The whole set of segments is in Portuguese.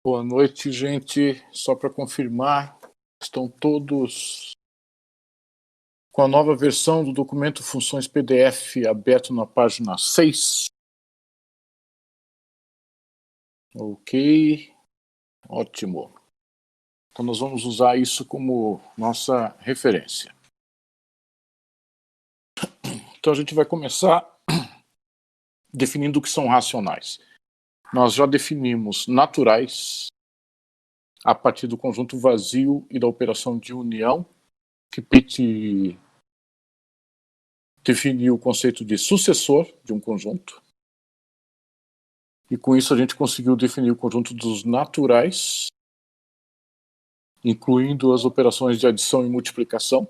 Boa noite, gente. Só para confirmar, estão todos com a nova versão do documento Funções PDF aberto na página 6. Ok, ótimo. Então nós vamos usar isso como nossa referência. Então a gente vai começar definindo o que são racionais. Nós já definimos naturais a partir do conjunto vazio e da operação de união, que Pitt definiu o conceito de sucessor de um conjunto. E com isso a gente conseguiu definir o conjunto dos naturais, incluindo as operações de adição e multiplicação.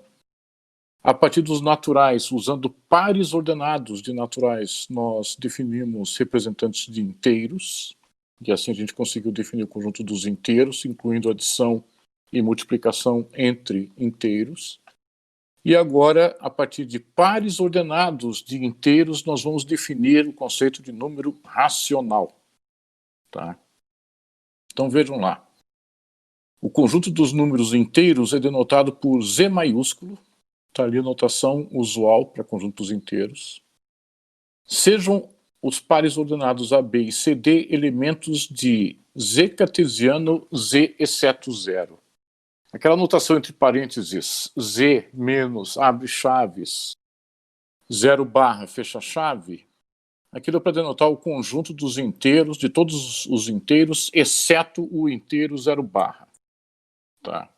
A partir dos naturais, usando pares ordenados de naturais, nós definimos representantes de inteiros, e assim a gente conseguiu definir o conjunto dos inteiros, incluindo adição e multiplicação entre inteiros. E agora, a partir de pares ordenados de inteiros, nós vamos definir o conceito de número racional. Tá? Então vejam lá. O conjunto dos números inteiros é denotado por Z maiúsculo, está ali a notação usual para conjuntos inteiros. Sejam os pares ordenados A, B e CD elementos de Z cartesiano, Z exceto zero. Aquela notação entre parênteses, Z menos, abre chaves, 0 barra, fecha chave, aquilo é para denotar o conjunto dos inteiros, de todos os inteiros, exceto o inteiro 0 barra. Tá?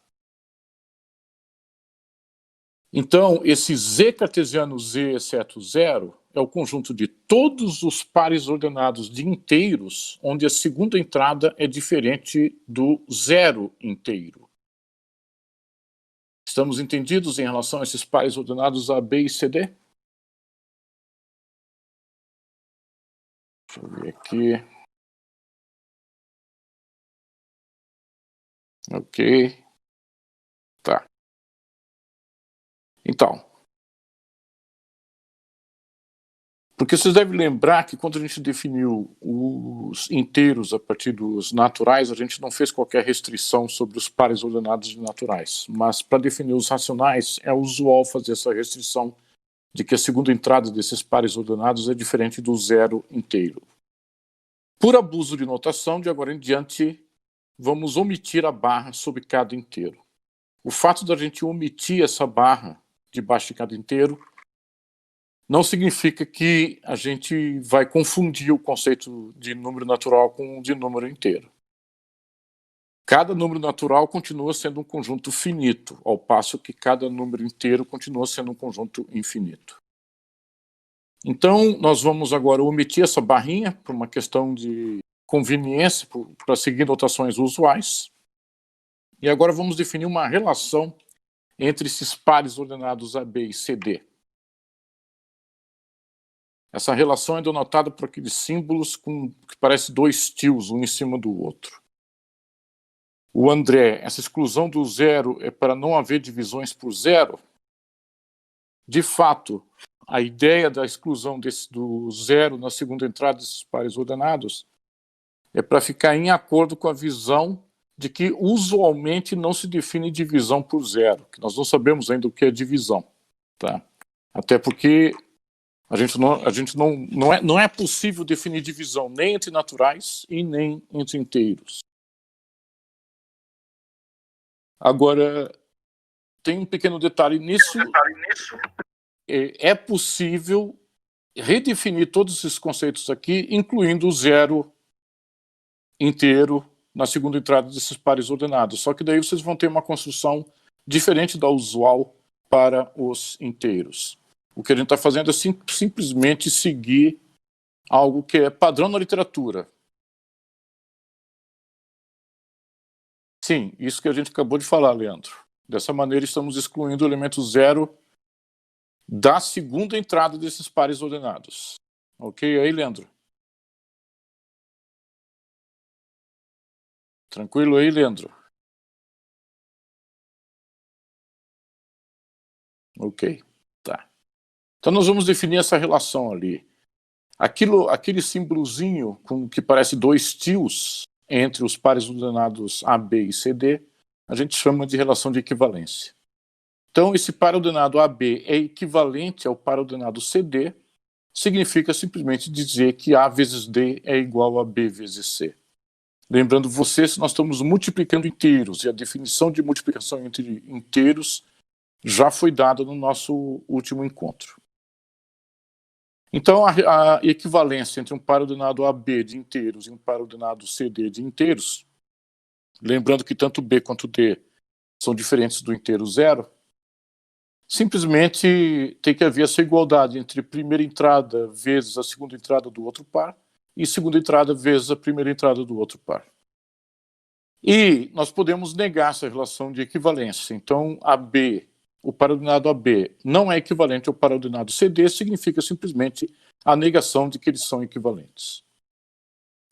Então, esse Z cartesiano Z exceto zero é o conjunto de todos os pares ordenados de inteiros, onde a segunda entrada é diferente do zero inteiro. Estamos entendidos em relação a esses pares ordenados A, B e CD? Deixa eu ver aqui. Ok. Tá. Então, porque vocês devem lembrar que quando a gente definiu os inteiros a partir dos naturais, a gente não fez qualquer restrição sobre os pares ordenados de naturais. Mas para definir os racionais, é usual fazer essa restrição de que a segunda entrada desses pares ordenados é diferente do zero inteiro. Por abuso de notação, de agora em diante, vamos omitir a barra sobre cada inteiro. O fato da gente omitir essa barra debaixo de cada inteiro não significa que a gente vai confundir o conceito de número natural com o de número inteiro. Cada número natural continua sendo um conjunto finito, ao passo que cada número inteiro continua sendo um conjunto infinito. Então, nós vamos agora omitir essa barrinha por uma questão de conveniência, para seguir notações usuais. E agora vamos definir uma relação entre esses pares ordenados A, B e CD. Essa relação é denotada por aqueles símbolos que parecem dois tios, um em cima do outro. O André, essa exclusão do zero é para não haver divisões por zero? De fato, a ideia da exclusão do zero na segunda entrada desses pares ordenados é para ficar em acordo com a visão de que usualmente não se define divisão por zero, que nós não sabemos ainda o que é divisão. Tá? Até porque não é possível definir divisão nem entre naturais e nem entre inteiros. Agora, tem um pequeno detalhe nisso. É possível redefinir todos esses conceitos aqui, incluindo o zero inteiro na segunda entrada desses pares ordenados. Só que daí vocês vão ter uma construção diferente da usual para os inteiros. O que a gente está fazendo é simplesmente seguir algo que é padrão na literatura. Sim, isso que a gente acabou de falar, Leandro. Dessa maneira, estamos excluindo o elemento zero da segunda entrada desses pares ordenados. Ok aí, Leandro? Tranquilo aí, Leandro? Ok, tá. Então nós vamos definir essa relação ali. Aquele símbolozinho que parece dois tios entre os pares ordenados AB e CD, a gente chama de relação de equivalência. Então, esse par ordenado AB é equivalente ao par ordenado CD, significa simplesmente dizer que A vezes D é igual a B vezes C. Lembrando vocês, nós estamos multiplicando inteiros, e a definição de multiplicação entre inteiros já foi dada no nosso último encontro. Então, a equivalência entre um par ordenado AB de inteiros e um par ordenado CD de inteiros, lembrando que tanto B quanto D são diferentes do inteiro zero, simplesmente tem que haver essa igualdade entre primeira entrada vezes a segunda entrada do outro par e segunda entrada vezes a primeira entrada do outro par. E nós podemos negar essa relação de equivalência. Então, AB, o par ordenado AB, não é equivalente ao par ordenado CD, significa simplesmente a negação de que eles são equivalentes.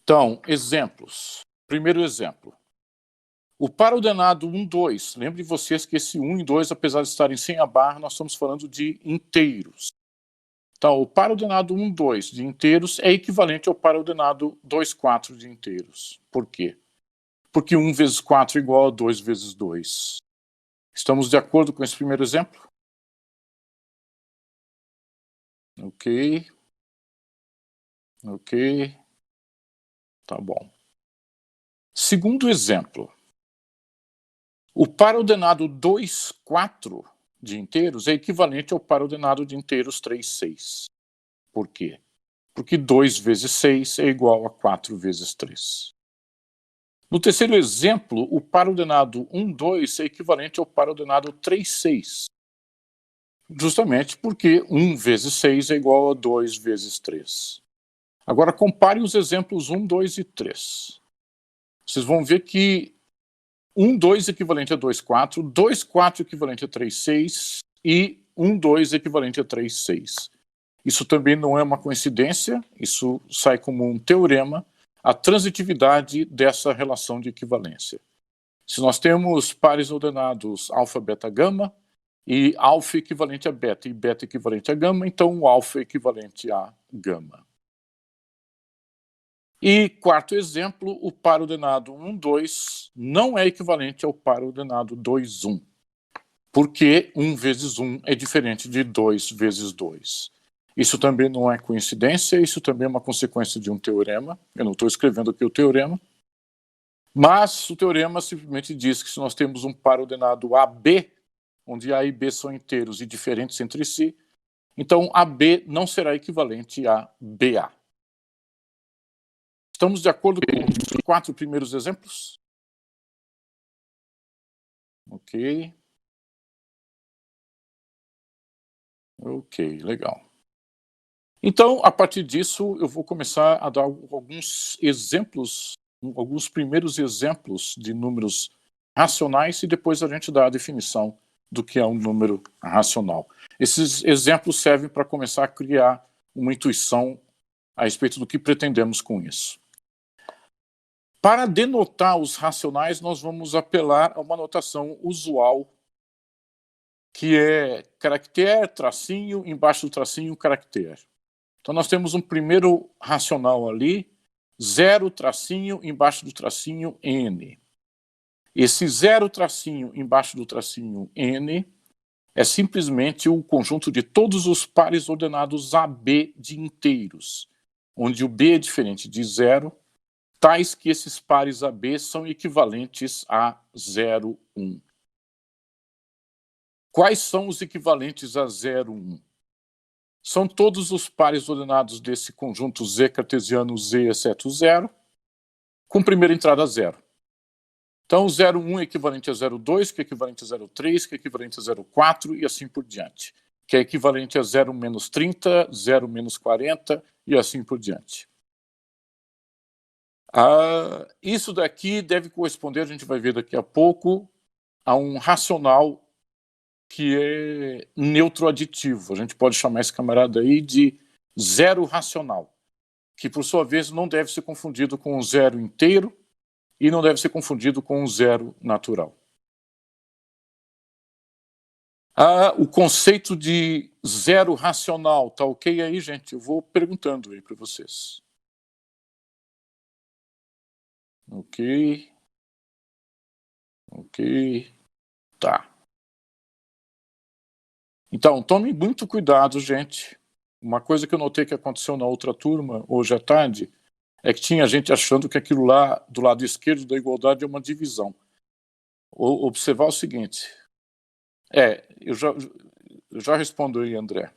Então, exemplos. Primeiro exemplo. O par ordenado 1, 2. Lembre vocês que esse 1 e 2, apesar de estarem sem a barra, nós estamos falando de inteiros. Então, o par ordenado 1, 2 de inteiros é equivalente ao par ordenado 2, 4 de inteiros. Por quê? Porque 1 vezes 4 é igual a 2 vezes 2. Estamos de acordo com esse primeiro exemplo? Ok. Ok. Tá bom. Segundo exemplo. O par ordenado 2, 4 de inteiros é equivalente ao par ordenado de inteiros 3, 6. Por quê? Porque 2 vezes 6 é igual a 4 vezes 3. No terceiro exemplo, o par ordenado 1, 2 é equivalente ao par ordenado 3, 6. Justamente porque 1 vezes 6 é igual a 2 vezes 3. Agora compare os exemplos 1, 2 e 3. Vocês vão ver que 1, 2 equivalente a 2, 4, 2, 4 equivalente a 3, 6 e 1, 2 equivalente a 3, 6. Isso também não é uma coincidência, isso sai como um teorema, a transitividade dessa relação de equivalência. Se nós temos pares ordenados alfa, beta, gama, e alfa equivalente a beta e beta equivalente a gama, então o alfa é equivalente a gama. E quarto exemplo, o par ordenado 1, 2 não é equivalente ao par ordenado 2, 1. Porque 1 vezes 1 é diferente de 2 vezes 2. Isso também não é coincidência, isso também é uma consequência de um teorema. Eu não estou escrevendo aqui o teorema. Mas o teorema simplesmente diz que se nós temos um par ordenado AB, onde A e B são inteiros e diferentes entre si, então AB não será equivalente a BA. Estamos de acordo com os 4 primeiros exemplos? Ok. Ok, legal. Então, a partir disso, eu vou começar a dar alguns exemplos, alguns primeiros exemplos de números racionais e depois a gente dá a definição do que é um número racional. Esses exemplos servem para começar a criar uma intuição a respeito do que pretendemos com isso. Para denotar os racionais, nós vamos apelar a uma notação usual, que é caractere, tracinho, embaixo do tracinho, caractere. Então nós temos um primeiro racional ali, 0 tracinho, embaixo do tracinho, n. Esse 0 tracinho, embaixo do tracinho, n, é simplesmente o conjunto de todos os pares ordenados AB de inteiros, onde o B é diferente de 0, tais que esses pares AB são equivalentes a 0, 1. Quais são os equivalentes a 0, 1? São todos os pares ordenados desse conjunto Z cartesiano Z exceto 0, com primeira entrada 0. Então, 0,1 é equivalente a 0,2, que é equivalente a 0,3, que é equivalente a 0,4 e assim por diante. Que é equivalente a 0 menos 30, 0 menos 40 e assim por diante. Isso daqui deve corresponder, a gente vai ver daqui a pouco, a um racional que é neutro aditivo. A gente pode chamar esse camarada aí de zero racional, que por sua vez não deve ser confundido com um zero inteiro e não deve ser confundido com um zero natural. O conceito de zero racional, tá ok aí, gente? Eu vou perguntando aí para vocês. Ok. Ok. Tá. Então, tome muito cuidado, gente. Uma coisa que eu notei que aconteceu na outra turma, hoje à tarde, é que tinha gente achando que aquilo lá, do lado esquerdo da igualdade, é uma divisão. Observar o seguinte. Eu já respondo aí, André.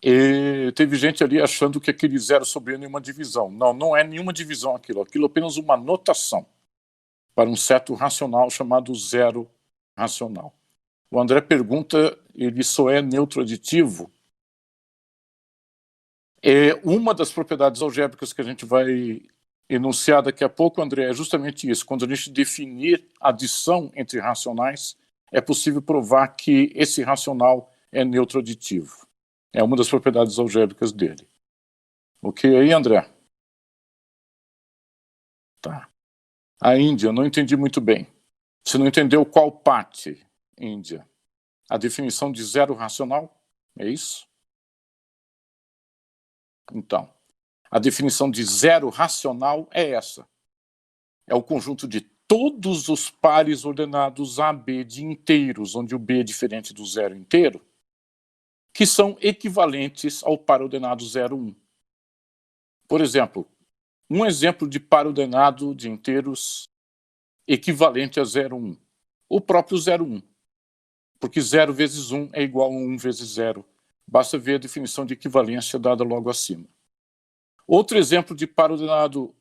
E teve gente ali achando que aquele zero sobre n é uma divisão. Não, não é nenhuma divisão aquilo. Aquilo é apenas uma notação para um certo racional chamado zero racional. O André pergunta, ele só é neutro aditivo? Uma das propriedades algébricas que a gente vai enunciar daqui a pouco, André, é justamente isso. Quando a gente definir adição entre racionais, é possível provar que esse racional é neutro aditivo. É uma das propriedades algébricas dele. Ok aí, André? Tá. A Índia, não entendi muito bem. Você não entendeu qual parte, Índia? A definição de zero racional? É isso? Então, a definição de zero racional é essa. É o conjunto de todos os pares ordenados AB de inteiros, onde o B é diferente do zero inteiro, que são equivalentes ao par ordenado 0, 1. Por exemplo, um exemplo de par ordenado de inteiros equivalente a 0, 1. O próprio 0, 1. Porque 0 vezes 1 é igual a 1 vezes 0. Basta ver a definição de equivalência dada logo acima. Outro exemplo de par ordenado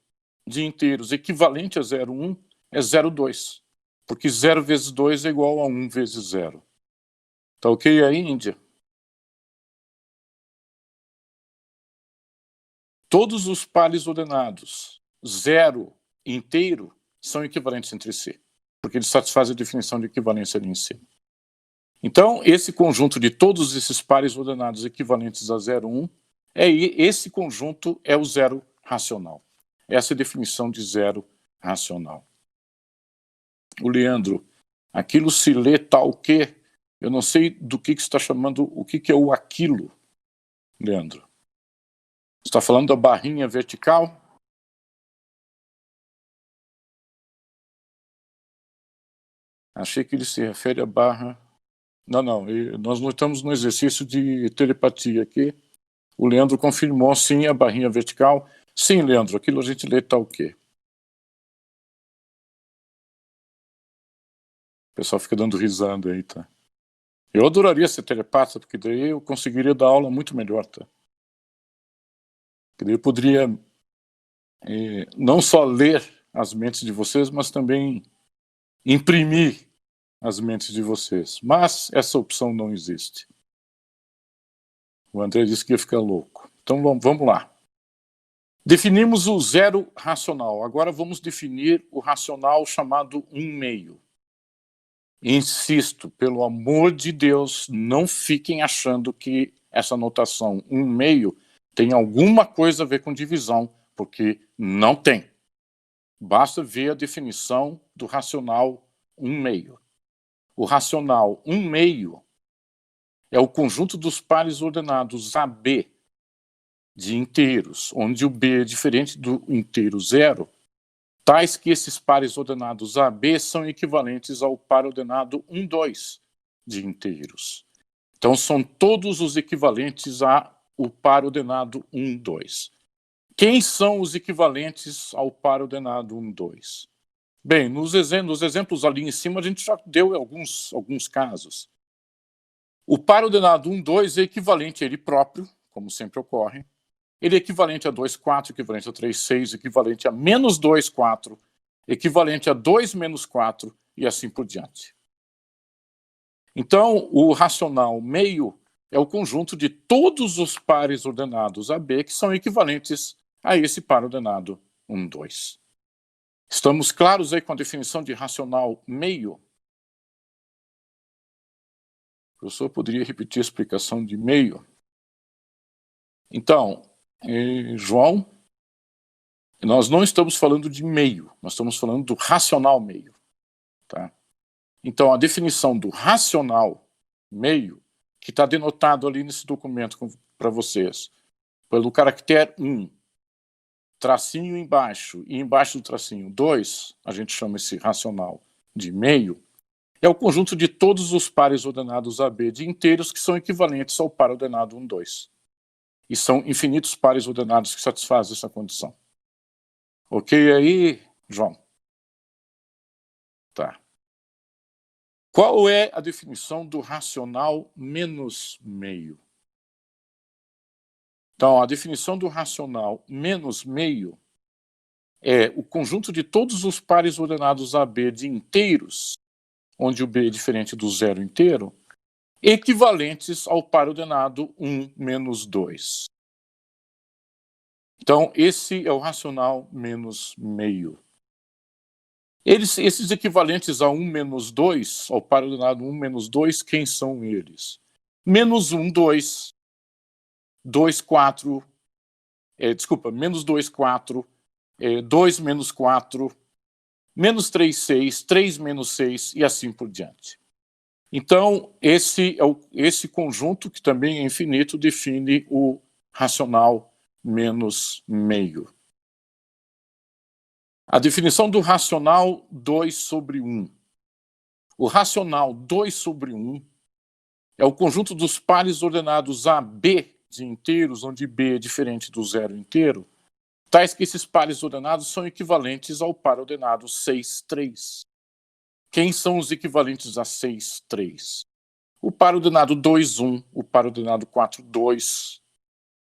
de inteiros equivalente a 0, 1 é 0,2. Porque 0 vezes 2 é igual a 1 vezes 0. Tá ok aí, Índia? Todos os pares ordenados 0 inteiro são equivalentes entre si, porque eles satisfazem a definição de equivalência ali em cima. Então, esse conjunto de todos esses pares ordenados equivalentes a 0, 1, esse conjunto é o zero racional. Essa é a definição de zero racional. O Leandro, aquilo se lê tal que, eu não sei do que você está chamando, o que é o aquilo, Leandro? Você está falando da barrinha vertical? Achei que ele se refere à barra... Não, nós não estamos no exercício de telepatia aqui. O Leandro confirmou, sim, a barrinha vertical. Sim, Leandro, aquilo a gente lê tal que. O pessoal fica dando risada aí, tá? Eu adoraria ser telepata, porque daí eu conseguiria dar aula muito melhor, tá? Porque daí eu poderia não só ler as mentes de vocês, mas também imprimir as mentes de vocês. Mas essa opção não existe. O André disse que ia ficar louco. Então vamos lá. Definimos o zero racional. Agora vamos definir o racional chamado 1/2. Insisto, pelo amor de Deus, não fiquem achando que essa notação 1/2 tem alguma coisa a ver com divisão, porque não tem. Basta ver a definição do racional 1/2. O racional 1/2 é o conjunto dos pares ordenados AB de inteiros, onde o B é diferente do inteiro 0, tais que esses pares ordenados AB são equivalentes ao par ordenado 1, 2 de inteiros. Então, são todos os equivalentes ao par ordenado 1, 2. Quem são os equivalentes ao par ordenado 1, 2? Bem, nos exemplos ali em cima, a gente já deu alguns casos. O par ordenado 1, 2 é equivalente a ele próprio, como sempre ocorre. Ele é equivalente a 2, 4, equivalente a 3, 6, equivalente a menos 2, 4, equivalente a 2 menos 4 e assim por diante. Então, o racional meio é o conjunto de todos os pares ordenados AB que são equivalentes a esse par ordenado 1, 2. Estamos claros aí com a definição de racional meio? O professor poderia repetir a explicação de meio? Então, João, nós não estamos falando de meio, nós estamos falando do racional meio. Tá? Então, a definição do racional meio, que está denotado ali nesse documento para vocês, pelo caractere 1, tracinho embaixo, e embaixo do tracinho 2, a gente chama esse racional de meio, é o conjunto de todos os pares ordenados AB de inteiros que são equivalentes ao par ordenado 1, 2. E são infinitos pares ordenados que satisfazem essa condição. Ok aí, João? Tá. Qual é a definição do racional menos meio? Então, a definição do racional menos meio é o conjunto de todos os pares ordenados AB de inteiros, onde o B é diferente do zero inteiro, equivalentes ao par ordenado 1 menos 2. Então, esse é o racional menos meio. Esses equivalentes a 1 menos 2, ao par ordenado 1 menos 2, quem são eles? Menos 1, 2, 2, 4, menos 2, 4, 2 menos 4, menos 3, 6, 3 menos 6 e assim por diante. Então, esse conjunto, que também é infinito, define o racional menos meio. A definição do racional 2 sobre 1. O racional 2 sobre 1 é o conjunto dos pares ordenados AB de inteiros, onde B é diferente do zero inteiro, tais que esses pares ordenados são equivalentes ao par ordenado 6, 3. Quem são os equivalentes a 6, 3? O par ordenado 2, 1, o par ordenado 4, 2,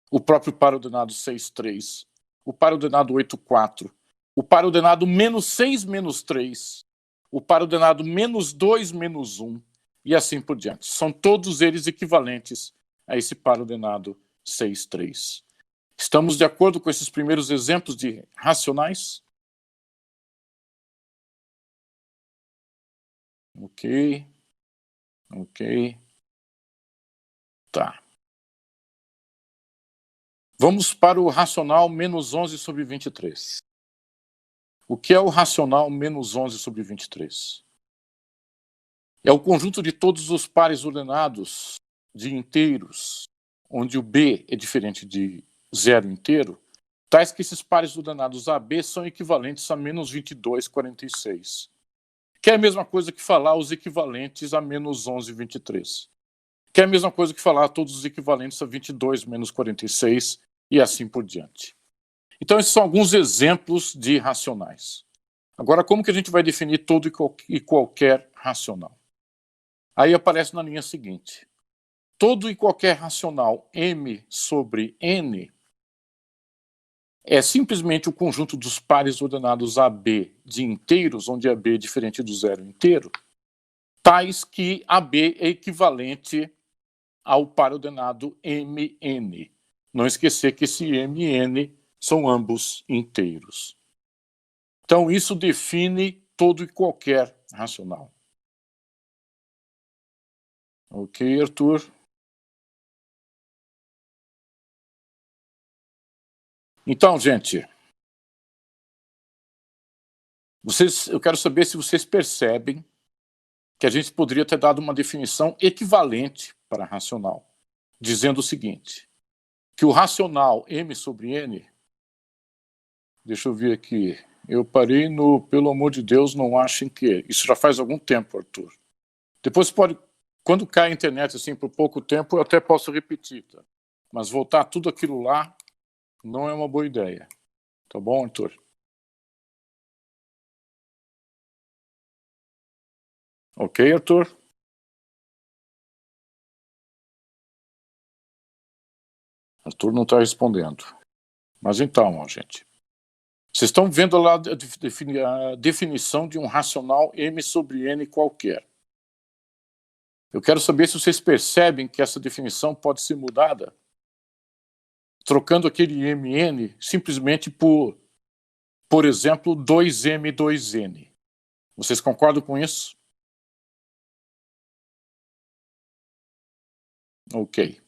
o próprio par ordenado 6, 3, o par ordenado 8, 4, o par ordenado menos 6, menos 3, o par ordenado menos 2, menos 1, e assim por diante. São todos eles equivalentes a esse par ordenado 6, 3. Estamos de acordo com esses primeiros exemplos de racionais? Ok. Ok. Tá. Vamos para o racional menos 11 sobre 23. O que é o racional menos 11 sobre 23? É o conjunto de todos os pares ordenados de inteiros, onde o B é diferente de zero inteiro, tais que esses pares ordenados AB são equivalentes a menos 22, 46. Que é a mesma coisa que falar os equivalentes a menos 11, 23. Que é a mesma coisa que falar todos os equivalentes a 22 menos 46 e assim por diante. Então, esses são alguns exemplos de racionais. Agora, como que a gente vai definir todo e qualquer racional? Aí aparece na linha seguinte. Todo e qualquer racional M sobre N é simplesmente o conjunto dos pares ordenados AB de inteiros, onde AB é diferente do zero inteiro, tais que AB é equivalente ao par ordenado MN. Não esquecer que esse MN são ambos inteiros. Então, isso define todo e qualquer racional. Ok, Arthur? Então, gente, eu quero saber se vocês percebem que a gente poderia ter dado uma definição equivalente para racional, dizendo o seguinte, que o racional M sobre N, deixa eu ver aqui, eu parei no, pelo amor de Deus, não achem que, isso já faz algum tempo, Arthur. Depois pode, quando cai a internet assim por pouco tempo, eu até posso repetir, tá? Mas voltar tudo aquilo lá não é uma boa ideia. Tá bom, Arthur? Ok, Arthur? Arthur não está respondendo. Mas então, ó, gente. Vocês estão vendo lá a definição de um racional M sobre N qualquer. Eu quero saber se vocês percebem que essa definição pode ser mudada, trocando aquele MN simplesmente por exemplo, 2M, 2N. Vocês concordam com isso? Ok.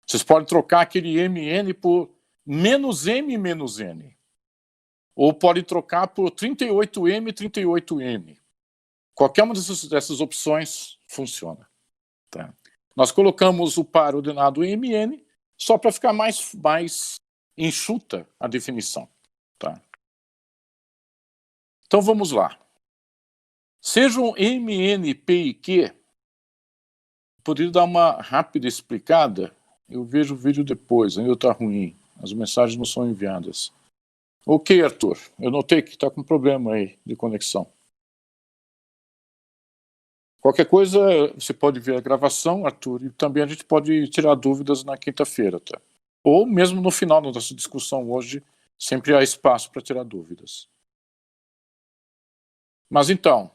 Vocês podem trocar aquele MN por menos M, menos N. Ou pode trocar por 38M, 38M. Qualquer uma dessas opções funciona. Tá? Nós colocamos o par ordenado MN só para ficar mais enxuta a definição. Tá? Então vamos lá. Sejam M, N, P e Q, poderia dar uma rápida explicada. Eu vejo o vídeo depois, ainda está ruim. As mensagens não são enviadas. Ok, Arthur. Eu notei que está com problema aí de conexão. Qualquer coisa, você pode ver a gravação, Arthur, e também a gente pode tirar dúvidas na quinta-feira, tá? Ou mesmo no final da nossa discussão hoje, sempre há espaço para tirar dúvidas. Mas então,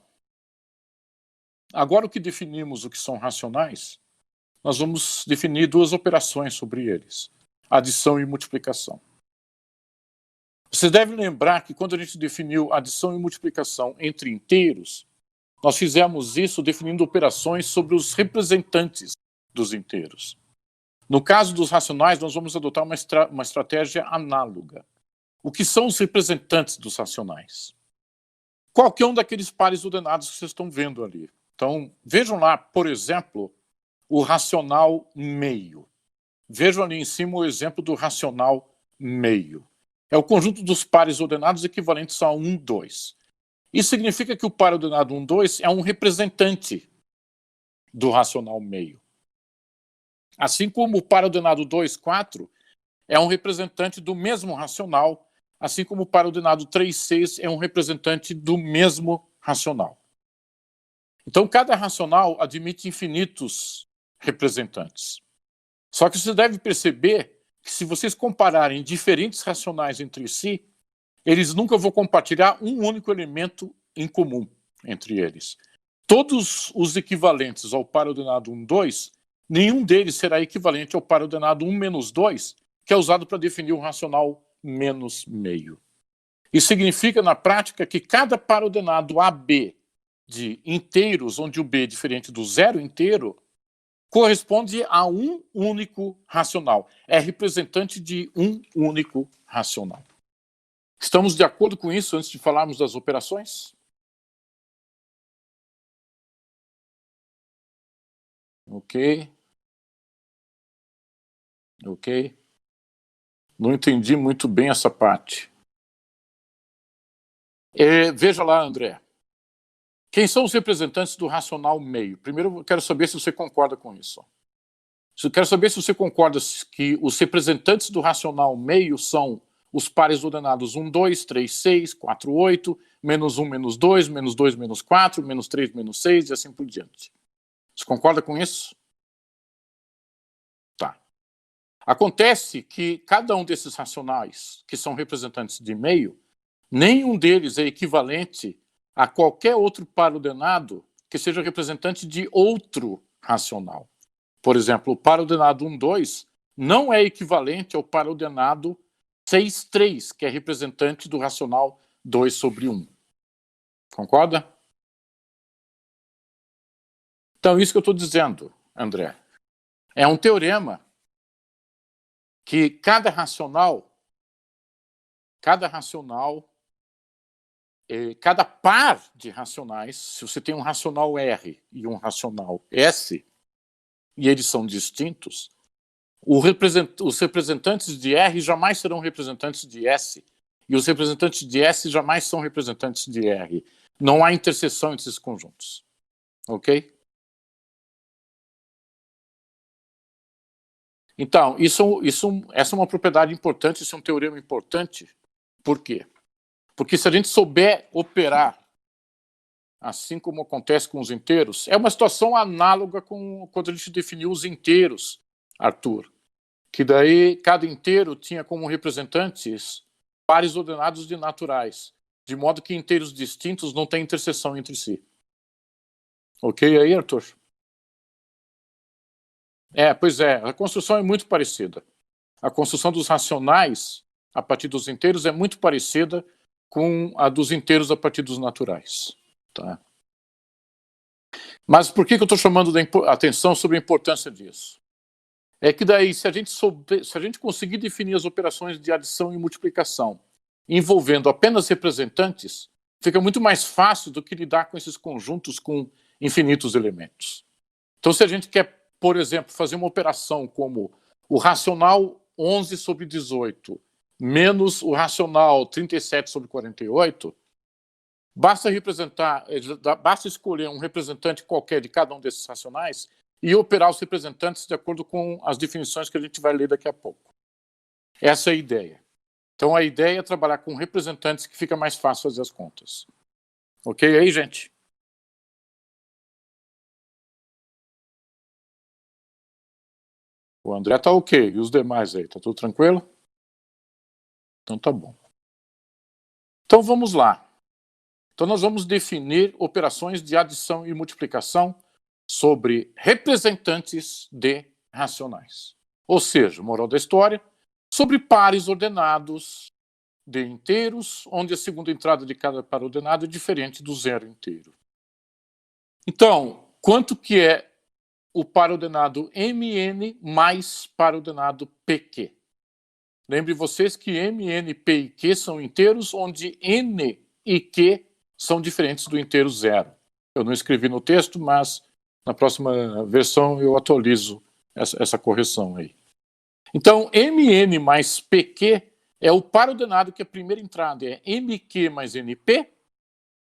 agora que definimos o que são racionais, nós vamos definir duas operações sobre eles: adição e multiplicação. Você deve lembrar que quando a gente definiu adição e multiplicação entre inteiros, nós fizemos isso definindo operações sobre os representantes dos inteiros. No caso dos racionais, nós vamos adotar uma estratégia análoga. O que são os representantes dos racionais? Qualquer um daqueles pares ordenados que vocês estão vendo ali. Então, vejam lá, por exemplo, o racional meio. Vejam ali em cima o exemplo do racional meio. É o conjunto dos pares ordenados equivalentes a 1, 2. Isso significa que o par ordenado 1, 2 é um representante do racional meio. Assim como o par ordenado 2, 4 é um representante do mesmo racional, assim como o par ordenado 3, 6 é um representante do mesmo racional. Então, cada racional admite infinitos representantes. Só que você deve perceber que se vocês compararem diferentes racionais entre si, eles nunca vão compartilhar um único elemento em comum entre eles. Todos os equivalentes ao par ordenado 1, 2, nenhum deles será equivalente ao par ordenado 1 menos 2, que é usado para definir o racional menos meio. Isso significa, na prática, que cada par ordenado AB de inteiros, onde o B é diferente do zero inteiro, corresponde a um único racional. É representante de um único racional. Estamos de acordo com isso antes de falarmos das operações? Ok. Ok. Não entendi muito bem essa parte. Veja lá, André. Quem são os representantes do racional meio? Primeiro, eu quero saber se você concorda com isso. Eu quero saber se você concorda que os representantes do racional meio são os pares ordenados 1, 2, 3, 6, 4, 8, menos 1, menos 2, menos 2, menos 4, menos 3, menos 6 e assim por diante. Você concorda com isso? Tá. Acontece que cada um desses racionais, que são representantes de meio, nenhum deles é equivalente a qualquer outro par ordenado que seja representante de outro racional. Por exemplo, o par ordenado 1, 2 não é equivalente ao par ordenado 6, 3, que é representante do racional 2 sobre 1. Concorda? Então, isso que eu estou dizendo, André, é um teorema que cada par de racionais, se você tem um racional R e um racional S, e eles são distintos, os representantes de R jamais serão representantes de S, e os representantes de S jamais são representantes de R. Não há interseção entre esses conjuntos. Ok? Então, essa é uma propriedade importante, isso é um teorema importante. Por quê? Porque se a gente souber operar assim como acontece com os inteiros, é uma situação análoga com quando a gente definiu os inteiros, Arthur. Que daí cada inteiro tinha como representantes pares ordenados de naturais, de modo que inteiros distintos não têm interseção entre si. Ok aí, Arthur? Pois é, a construção é muito parecida. A construção dos racionais a partir dos inteiros é muito parecida com a dos inteiros a partir dos naturais. Tá? Mas por que eu estou chamando a atenção sobre a importância disso? É que daí, se a gente conseguir definir as operações de adição e multiplicação envolvendo apenas representantes, fica muito mais fácil do que lidar com esses conjuntos com infinitos elementos. Então, se a gente quer, por exemplo, fazer uma operação como o racional 11 sobre 18 menos o racional 37 sobre 48, basta escolher um representante qualquer de cada um desses racionais e operar os representantes de acordo com as definições que a gente vai ler daqui a pouco. Essa é a ideia. Então, a ideia é trabalhar com representantes que fica mais fácil fazer as contas. Ok aí, gente? O André tá ok. E os demais aí? Tá tudo tranquilo? Então tá bom. Então vamos lá. Então nós vamos definir operações de adição e multiplicação sobre representantes de racionais. Ou seja, moral da história, sobre pares ordenados de inteiros, onde a segunda entrada de cada par ordenado é diferente do zero inteiro. Então, quanto que é o par ordenado Mn mais par ordenado Pq? Lembre vocês que Mn, P e Q são inteiros, onde N e Q são diferentes do inteiro zero. Eu não escrevi no texto, mas na próxima versão eu atualizo essa correção aí. Então, Mn mais Pq é o par ordenado que a primeira entrada é Mq mais Np,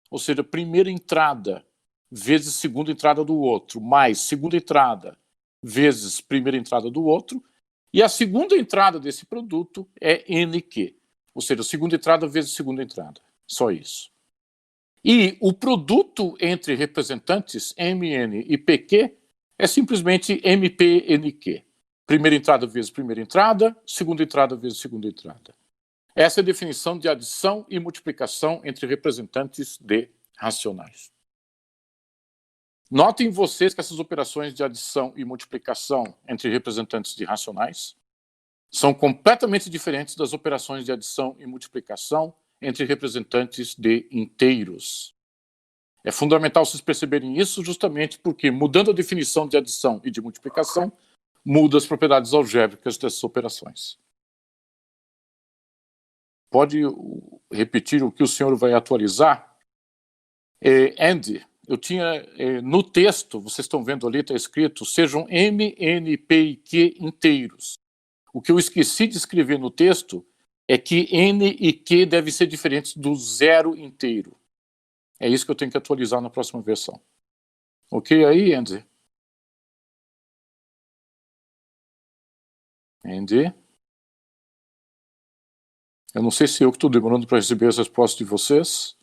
ou seja, primeira entrada vezes segunda entrada do outro, mais segunda entrada vezes primeira entrada do outro, e a segunda entrada desse produto é Nq, ou seja, segunda entrada vezes segunda entrada, só isso. E o produto entre representantes Mn e Pq é simplesmente MPNQ. Primeira entrada vezes primeira entrada, segunda entrada vezes segunda entrada. Essa é a definição de adição e multiplicação entre representantes de racionais. Notem vocês que essas operações de adição e multiplicação entre representantes de racionais são completamente diferentes das operações de adição e multiplicação entre representantes de inteiros. É fundamental vocês perceberem isso justamente porque, mudando a definição de adição e de multiplicação, muda as propriedades algébricas dessas operações. Pode repetir o que o senhor vai atualizar? Andy, eu tinha no texto, vocês estão vendo ali, está escrito, sejam M, N, P e Q inteiros. O que eu esqueci de escrever no texto é que N e Q devem ser diferentes do zero inteiro. É isso que eu tenho que atualizar na próxima versão. Ok aí, Andy? Andy? Eu não sei se eu que estou demorando para receber as respostas de vocês.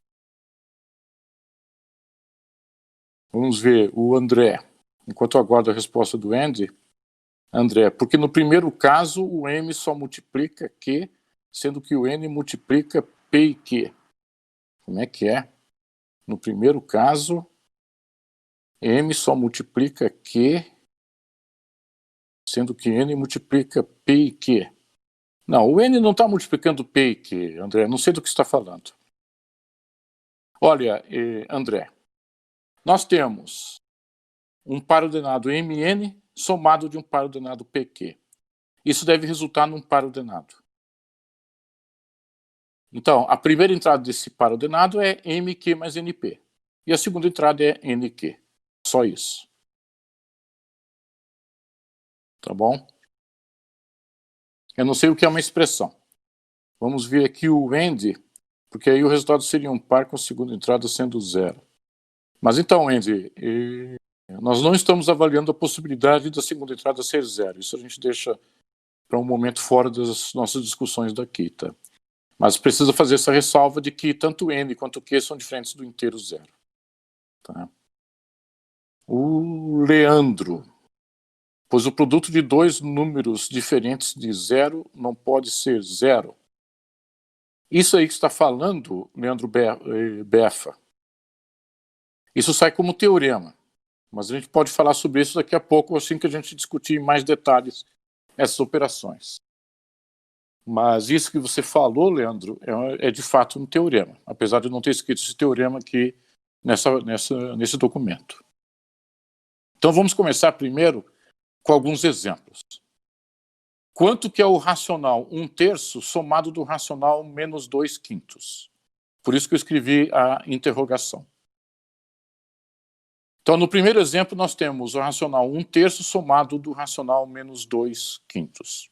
Vamos ver o André. Enquanto eu aguardo a resposta do Andy. André, porque no primeiro caso o M só multiplica Q, sendo que o N multiplica P e Q. Como é que é? No primeiro caso, M só multiplica Q, sendo que N multiplica P e Q. Não, o N não está multiplicando P e Q, André, não sei do que você está falando. Olha, André, nós temos um par ordenado Mn somado de um par ordenado Pq. Isso deve resultar num par ordenado. Então, a primeira entrada desse par ordenado é Mq mais Np. E a segunda entrada é Nq. Só isso. Tá bom? Eu não sei o que é uma expressão. Vamos ver aqui o AND, porque aí o resultado seria um par com a segunda entrada sendo zero. Mas então, AND, nós não estamos avaliando a possibilidade da segunda entrada ser zero. Isso a gente deixa para um momento fora das nossas discussões daqui, tá? Mas precisa fazer essa ressalva de que tanto N quanto Q são diferentes do inteiro zero. Tá? O Leandro, pois o produto de dois números diferentes de zero não pode ser zero. Isso aí que está falando, Leandro Befa, isso sai como teorema. Mas a gente pode falar sobre isso daqui a pouco, assim que a gente discutir em mais detalhes essas operações. Mas isso que você falou, Leandro, é de fato um teorema, apesar de não ter escrito esse teorema aqui nesse documento. Então vamos começar primeiro com alguns exemplos. Quanto que é o racional 1/3 somado do racional menos 2/5? Por isso que eu escrevi a interrogação. Então, no primeiro exemplo, nós temos o racional 1/3 somado do racional menos 2/5.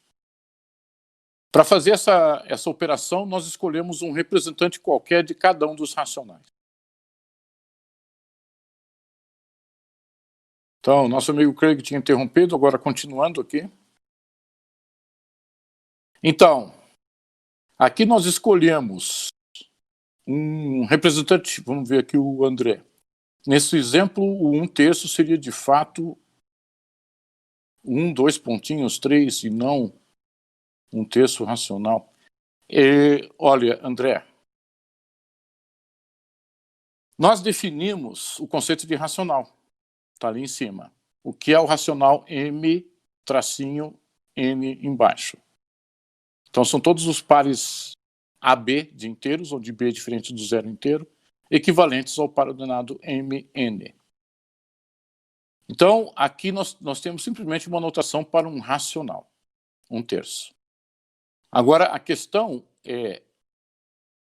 Para fazer essa operação, nós escolhemos um representante qualquer de cada um dos racionais. Então, nosso amigo Craig tinha interrompido, agora continuando aqui. Então, aqui nós escolhemos um representante, vamos ver aqui o André. Nesse exemplo, o 1/3 seria de fato 2 pontinhos, 3, e não 1/3 racional. Olha, André, nós definimos o conceito de racional, está ali em cima. O que é o racional M tracinho N embaixo. Então são todos os pares AB de inteiros, onde B é diferente do zero inteiro, equivalentes ao par ordenado MN. Então, aqui nós temos simplesmente uma notação para um racional, 1/3. Agora, a questão é,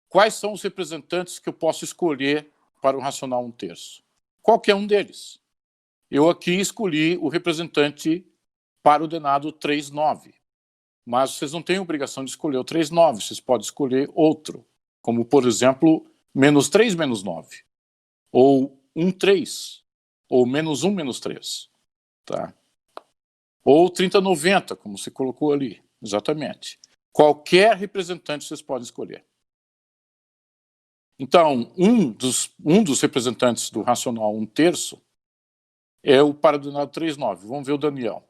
quais são os representantes que eu posso escolher para o racional 1/3? Qualquer um deles. Eu aqui escolhi o representante par ordenado 3,9. Mas vocês não têm obrigação de escolher o 3,9, vocês podem escolher outro, como, por exemplo, -3 menos 9, ou 1/3, ou -1 menos 3, tá? Ou 3090, como você colocou ali, exatamente. Qualquer representante vocês podem escolher. Então, um dos representantes do racional 1/3 é o par ordenado 3,9. Vamos ver o Daniel.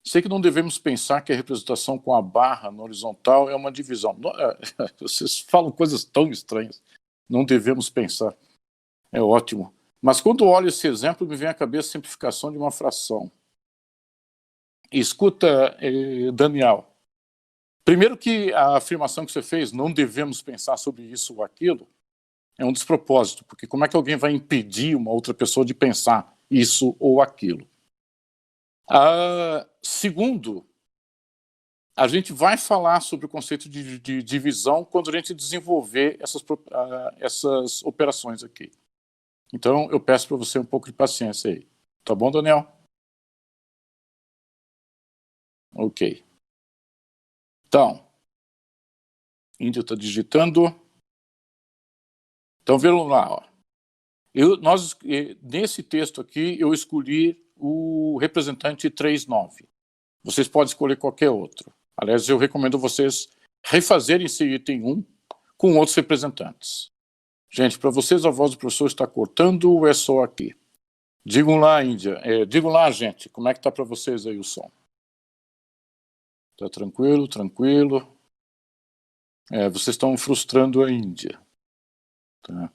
Sei que não devemos pensar que a representação com a barra na horizontal é uma divisão. Vocês falam coisas tão estranhas. Não devemos pensar. É ótimo. Mas quando olho esse exemplo, me vem à cabeça a simplificação de uma fração. Escuta, Daniel. Primeiro que a afirmação que você fez, não devemos pensar sobre isso ou aquilo, é um despropósito, porque como é que alguém vai impedir uma outra pessoa de pensar isso ou aquilo? Segundo, a gente vai falar sobre o conceito de divisão quando a gente desenvolver essas operações aqui. Então, eu peço para você um pouco de paciência aí. Tá bom, Daniel? Ok. Então, Índia está digitando. Então, vejam lá. Ó. Nesse texto aqui, eu escolhi o representante 3,9. Vocês podem escolher qualquer outro. Aliás, eu recomendo vocês refazerem esse item 1 com outros representantes. Gente, para vocês a voz do professor está cortando ou é só aqui? Digam lá, Índia. Digam lá, gente, como é que está para vocês aí o som? Está tranquilo, tranquilo. Vocês estão frustrando a Índia. Tá?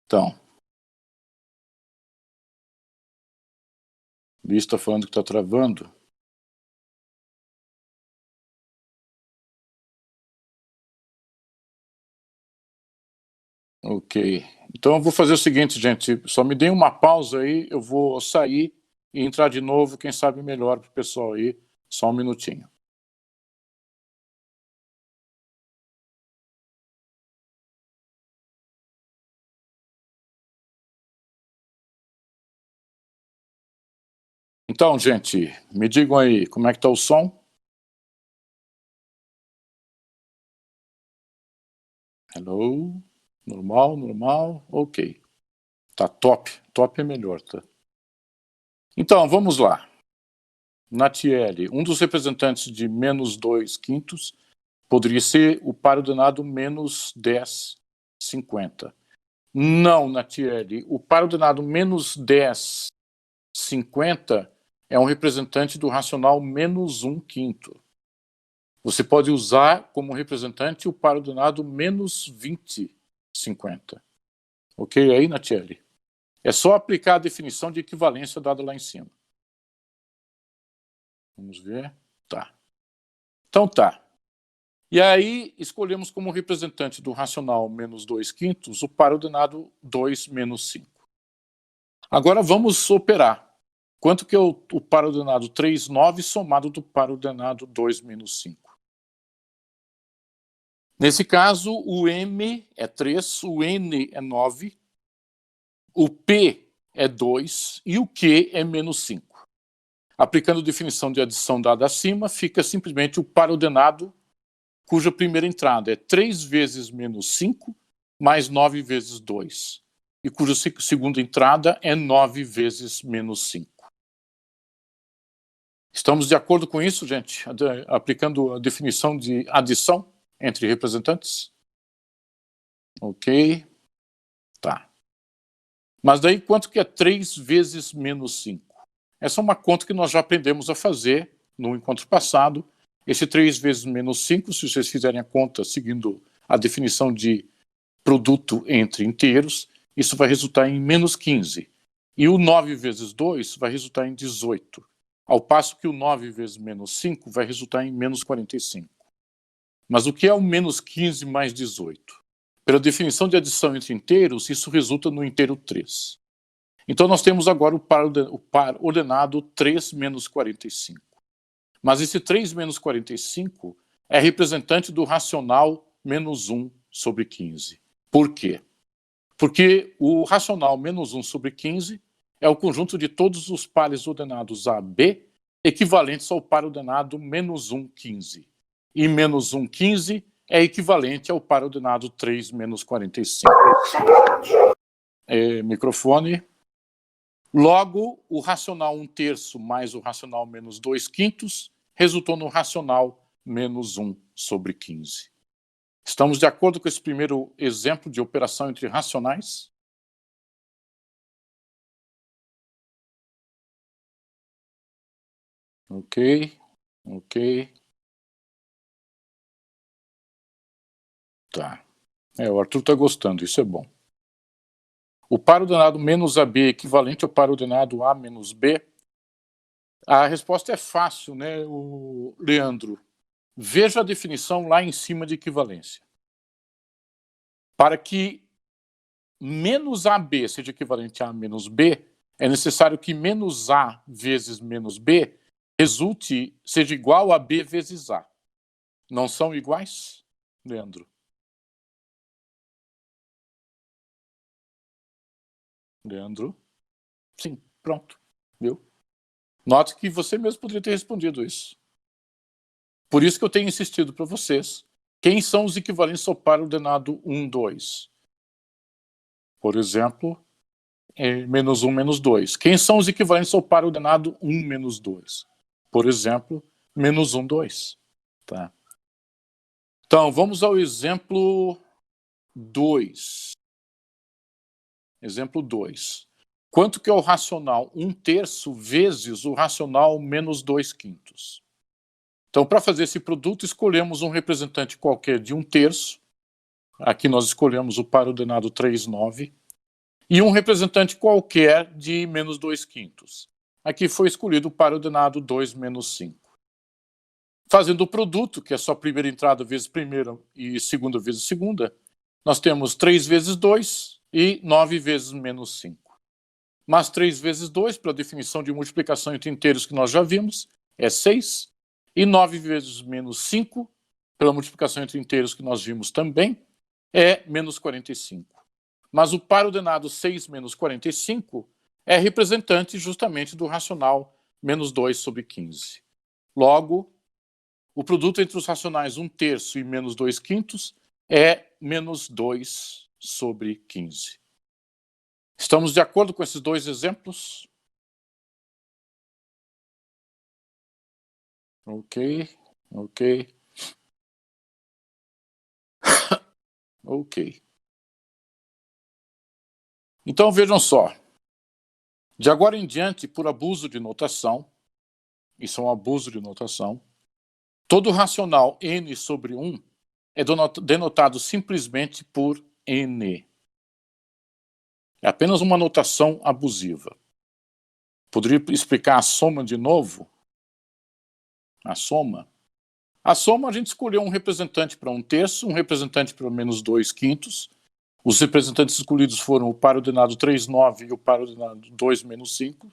Então. O Luiz está falando que está travando. Ok. Então eu vou fazer o seguinte, gente. Só me deem uma pausa aí, eu vou sair e entrar de novo, quem sabe melhor para o pessoal aí. Só um minutinho. Então, gente, me digam aí, como é que está o som? Hello? Normal, normal? Ok. Tá top. Top é melhor, tá? Então, vamos lá. Natiele, um dos representantes de -2/5 poderia ser o par ordenado -10, 50. Não, Natiele. O par ordenado -10, 50 é um representante do racional -1/5. Você pode usar como representante o par ordenado -20, 50. Ok aí, Natiele? É só aplicar a definição de equivalência dada lá em cima. Vamos ver. Tá. Então tá. E aí escolhemos como representante do racional -2/5 o par ordenado 2 menos 5. Agora vamos operar. Quanto que é o par ordenado 3,9 somado do par ordenado 2 menos 5? Nesse caso, o M é 3, o N é 9, o P é 2 e o Q é -5. Aplicando a definição de adição dada acima, fica simplesmente o par ordenado cuja primeira entrada é 3 vezes menos 5 mais 9 vezes 2, e cuja segunda entrada é 9 vezes menos 5. Estamos de acordo com isso, gente? Aplicando a definição de adição entre representantes? Ok. Tá. Mas daí quanto que é 3 vezes menos 5? Essa é uma conta que nós já aprendemos a fazer no encontro passado. Esse 3 vezes menos 5, se vocês fizerem a conta seguindo a definição de produto entre inteiros, isso vai resultar em menos 15. E o 9 vezes 2 vai resultar em 18. Ao passo que o 9 vezes menos 5 vai resultar em menos 45. Mas o que é o menos 15 mais 18? Pela definição de adição entre inteiros, isso resulta no inteiro 3. Então nós temos agora o par ordenado 3 menos 45. Mas esse 3 menos 45 é representante do racional menos 1 sobre 15. Por quê? Porque o racional menos 1 sobre 15 é o conjunto de todos os pares ordenados A, B, equivalentes ao par ordenado menos 1, 15. E menos 1, 15 é equivalente ao par ordenado 3 menos 45. Microfone. Logo, o racional 1/3 mais o racional menos 2/5 resultou no racional menos 1 sobre 15. Estamos de acordo com esse primeiro exemplo de operação entre racionais? Ok. Tá. O Arthur está gostando, isso é bom. O par ordenado menos AB equivalente ao par ordenado A menos B? A resposta é fácil, né, o Leandro? Veja a definição lá em cima de equivalência. Para que menos AB seja equivalente a A menos B, é necessário que menos A vezes menos B seja igual a B vezes A. Não são iguais, Leandro? Leandro? Sim, pronto. Viu? Note que você mesmo poderia ter respondido isso. Por isso que eu tenho insistido para vocês. Quem são os equivalentes ao par ordenado 1, 2? Por exemplo, menos 1, menos 2. Quem são os equivalentes ao par ordenado 1, menos 2? Por exemplo, menos 1, 2. Tá. Então, vamos ao exemplo 2. Exemplo 2. Quanto que é o racional 1/3 vezes o racional menos 2/5? Então, para fazer esse produto, escolhemos um representante qualquer de 1/3. Aqui nós escolhemos o par ordenado 3, 9. E um representante qualquer de menos 2/5. Aqui foi escolhido o par ordenado 2 menos 5. Fazendo o produto, que é só primeira entrada vezes primeira e segunda vezes segunda, nós temos 3 vezes 2 e 9 vezes menos 5. Mas 3 vezes 2, pela definição de multiplicação entre inteiros que nós já vimos, é 6. E 9 vezes menos 5, pela multiplicação entre inteiros que nós vimos também, é menos 45. Mas o par ordenado 6 menos 45 é representante justamente do racional menos 2 sobre 15. Logo, o produto entre os racionais 1/3 e menos 2/5 é menos 2 sobre 15. Estamos de acordo com esses dois exemplos? Ok. Ok. Então vejam só. De agora em diante, por abuso de notação, isso é um abuso de notação, todo racional n sobre 1 é denotado simplesmente por n. É apenas uma notação abusiva. Poderia explicar a soma de novo? A soma? A soma, a gente escolheu um representante para 1/3, um representante para menos 2/5. Os representantes escolhidos foram o par ordenado 3, 9 e o par ordenado 2 menos 5.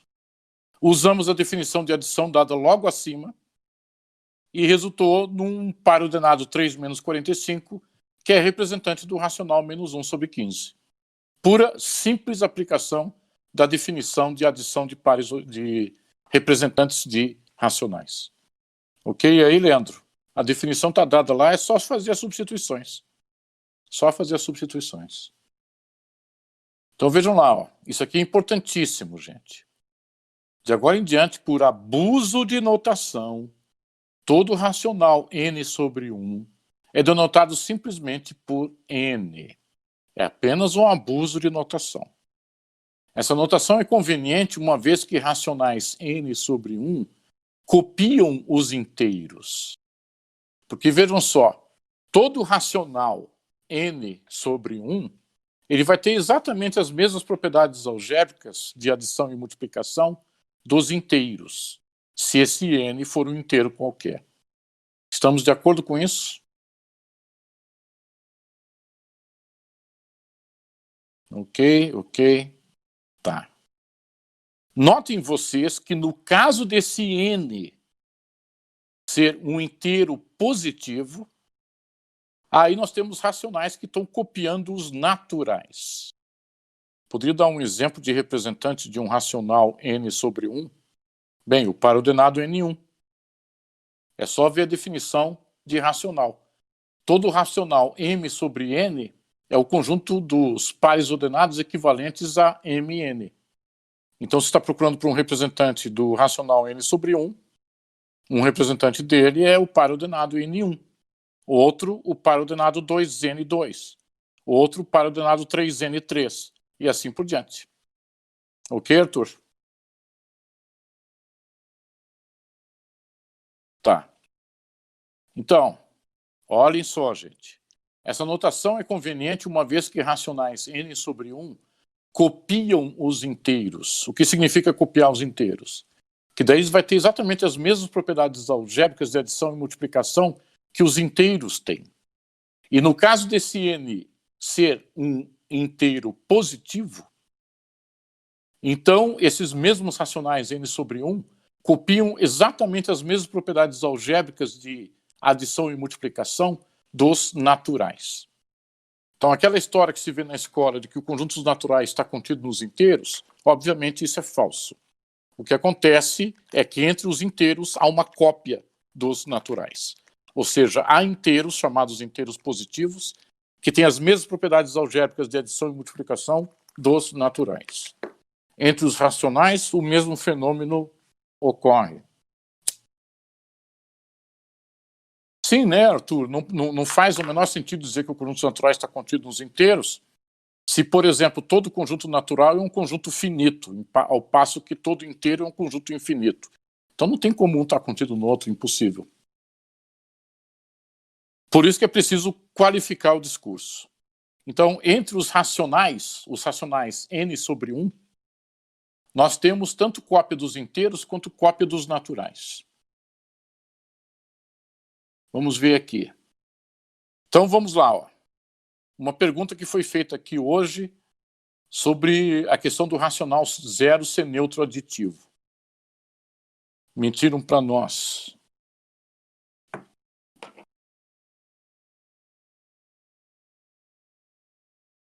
Usamos a definição de adição dada logo acima e resultou num par ordenado 3 menos 45, que é representante do racional menos 1 sobre 15. Pura, simples aplicação da definição de adição de pares de representantes de racionais. Ok? E aí, Leandro, a definição está dada lá, é só fazer as substituições. Só fazer as substituições. Então vejam lá, ó, isso aqui é importantíssimo, gente. De agora em diante, por abuso de notação, todo racional n sobre 1 é denotado simplesmente por n. É apenas um abuso de notação. Essa notação é conveniente uma vez que racionais n sobre 1 copiam os inteiros. Porque vejam só, todo racional n sobre 1, ele vai ter exatamente as mesmas propriedades algébricas de adição e multiplicação dos inteiros, se esse n for um inteiro qualquer. Estamos de acordo com isso? Ok. Tá. Notem vocês que no caso desse n ser um inteiro positivo, aí nós temos racionais que estão copiando os naturais. Poderia dar um exemplo de representante de um racional n sobre 1? Bem, o par ordenado n1. É só ver a definição de racional. Todo racional m sobre n é o conjunto dos pares ordenados equivalentes a mn. Então, você está procurando por um representante do racional n sobre 1, um representante dele é o par ordenado n1. Outro, o par ordenado 2n2. Outro, o par ordenado 3n3. E assim por diante. Ok, Arthur? Tá. Então, olhem só, gente. Essa notação é conveniente uma vez que racionais n sobre 1 copiam os inteiros. O que significa copiar os inteiros? Que daí vai ter exatamente as mesmas propriedades algébricas de adição e multiplicação que os inteiros têm. E no caso desse n ser um inteiro positivo, então esses mesmos racionais n sobre 1 copiam exatamente as mesmas propriedades algébricas de adição e multiplicação dos naturais. Então, aquela história que se vê na escola de que o conjunto dos naturais está contido nos inteiros, obviamente isso é falso. O que acontece é que entre os inteiros há uma cópia dos naturais. Ou seja, há inteiros, chamados inteiros positivos, que têm as mesmas propriedades algébricas de adição e multiplicação dos naturais. Entre os racionais, o mesmo fenômeno ocorre. Sim, né, Arthur? Não faz o menor sentido dizer que o conjunto natural está contido nos inteiros, se, por exemplo, todo conjunto natural é um conjunto finito, ao passo que todo inteiro é um conjunto infinito. Então não tem como um estar contido no outro, impossível. Por isso que é preciso qualificar o discurso. Então, entre os racionais n sobre 1, nós temos tanto cópia dos inteiros quanto cópia dos naturais. Vamos ver aqui. Então, vamos lá. Ó. Uma pergunta que foi feita aqui hoje sobre a questão do racional zero ser neutro aditivo. Mentiram para nós.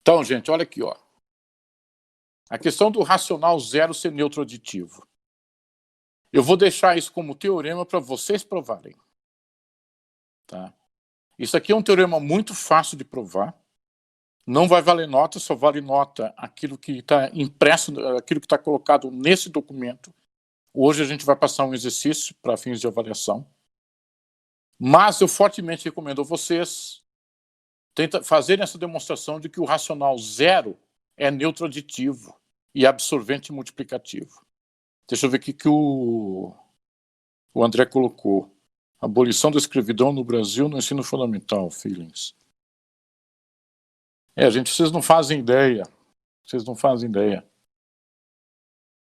Então, gente, olha aqui. Ó. A questão do racional zero ser neutro aditivo. Eu vou deixar isso como teorema para vocês provarem. Tá? Isso aqui é um teorema muito fácil de provar. Não vai valer nota, só vale nota aquilo que está impresso, aquilo que está colocado nesse documento. Hoje a gente vai passar um exercício para fins de avaliação. Mas eu fortemente recomendo a vocês fazerem essa demonstração de que o racional zero é neutro aditivo e absorvente multiplicativo. Deixa eu ver o que o André colocou. Abolição da escravidão no Brasil no ensino fundamental, feelings. Gente, vocês não fazem ideia. Vocês não fazem ideia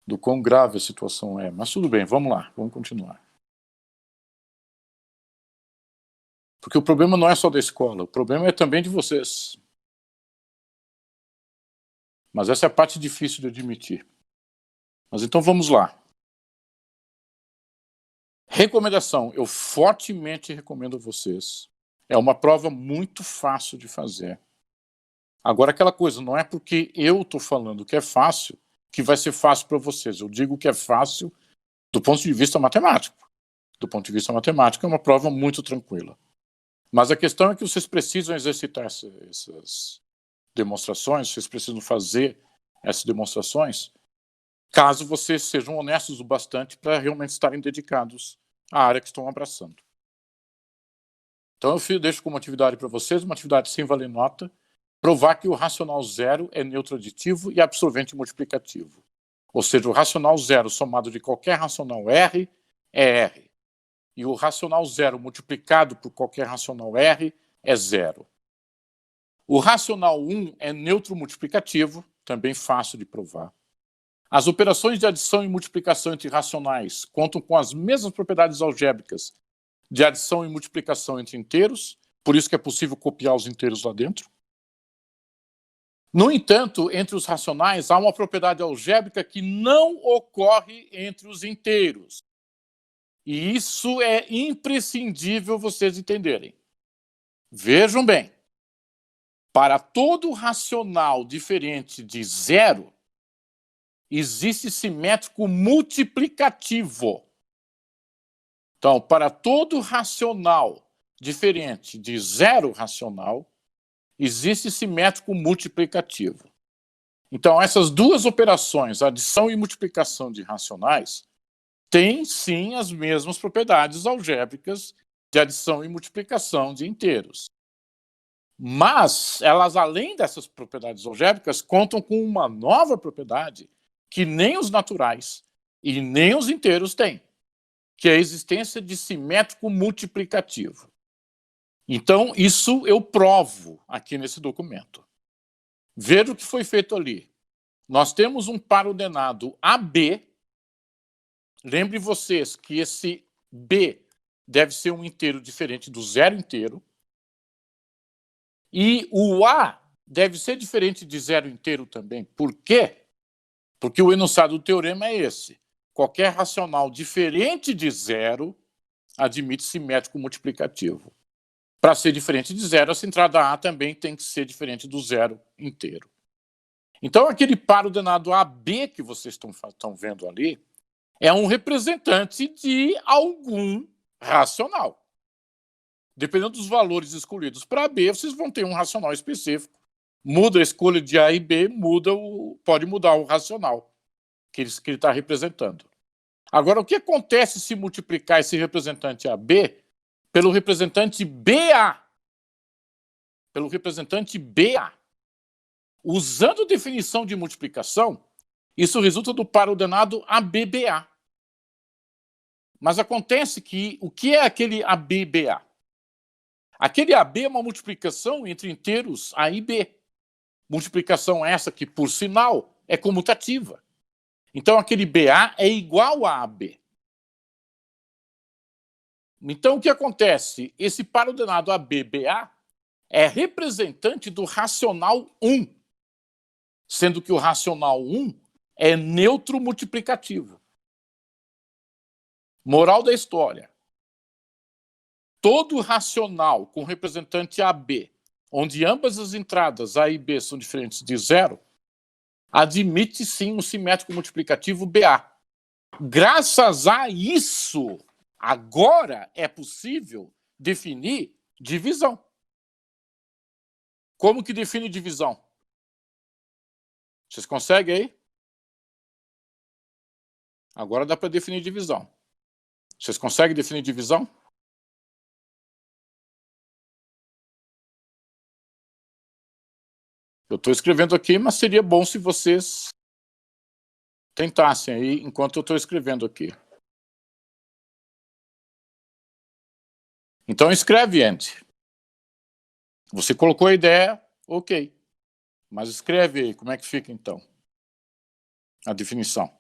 do quão grave a situação é. Mas tudo bem, vamos lá, vamos continuar. Porque o problema não é só da escola, o problema é também de vocês. Mas essa é a parte difícil de admitir. Mas então vamos lá. Recomendação, eu fortemente recomendo a vocês. É uma prova muito fácil de fazer. Agora, aquela coisa, não é porque eu estou falando que é fácil que vai ser fácil para vocês. Eu digo que é fácil do ponto de vista matemático. Do ponto de vista matemático, é uma prova muito tranquila. Mas a questão é que vocês precisam exercitar essas demonstrações, vocês precisam fazer essas demonstrações, caso vocês sejam honestos o bastante para realmente estarem dedicados à área que estão abraçando. Então eu deixo como atividade para vocês, uma atividade sem valer nota, provar que o racional zero é neutro aditivo e absorvente multiplicativo. Ou seja, o racional zero somado de qualquer racional R é R. E o racional zero multiplicado por qualquer racional R é zero. O racional 1 é neutro multiplicativo, também fácil de provar. As operações de adição e multiplicação entre racionais contam com as mesmas propriedades algébricas de adição e multiplicação entre inteiros, por isso que é possível copiar os inteiros lá dentro. No entanto, entre os racionais há uma propriedade algébrica que não ocorre entre os inteiros. E isso é imprescindível vocês entenderem. Vejam bem, para todo racional diferente de zero, existe simétrico multiplicativo. Então, para todo racional diferente de zero racional, existe simétrico multiplicativo. Então, essas duas operações, adição e multiplicação de racionais, têm sim as mesmas propriedades algébricas de adição e multiplicação de inteiros. Mas elas, além dessas propriedades algébricas, contam com uma nova propriedade que nem os naturais e nem os inteiros têm, que é a existência de simétrico multiplicativo. Então, isso eu provo aqui nesse documento. Veja o que foi feito ali. Nós temos um par ordenado AB. Lembre vocês que esse B deve ser um inteiro diferente do zero inteiro. E o A deve ser diferente de zero inteiro também. Por quê? Porque o enunciado do teorema é esse. Qualquer racional diferente de zero admite simétrico multiplicativo. Para ser diferente de zero, essa entrada A também tem que ser diferente do zero inteiro. Então, aquele par ordenado AB que vocês estão vendo ali é um representante de algum racional. Dependendo dos valores escolhidos para B, vocês vão ter um racional específico. Muda a escolha de A e B, pode mudar o racional que ele está representando. Agora, o que acontece se multiplicar esse representante AB pelo representante BA? Pelo representante BA. Usando definição de multiplicação, isso resulta do par ordenado ABBA. Mas acontece que o que é aquele ABBA? Aquele AB é uma multiplicação entre inteiros A e B. Multiplicação essa que, por sinal, é comutativa. Então, aquele BA é igual a AB. Então, o que acontece? Esse par ordenado ABBA é representante do racional 1, sendo que o racional 1 é neutro multiplicativo. Moral da história. Todo racional com representante AB, onde ambas as entradas A e B são diferentes de zero, admite sim um simétrico multiplicativo BA. Graças a isso, agora é possível definir divisão. Como que define divisão? Vocês conseguem aí? Agora dá para definir divisão. Vocês conseguem definir divisão? Eu estou escrevendo aqui, mas seria bom se vocês tentassem aí enquanto eu estou escrevendo aqui. Então escreve, Andy. Você colocou a ideia, ok. Mas escreve aí, como é que fica então a definição?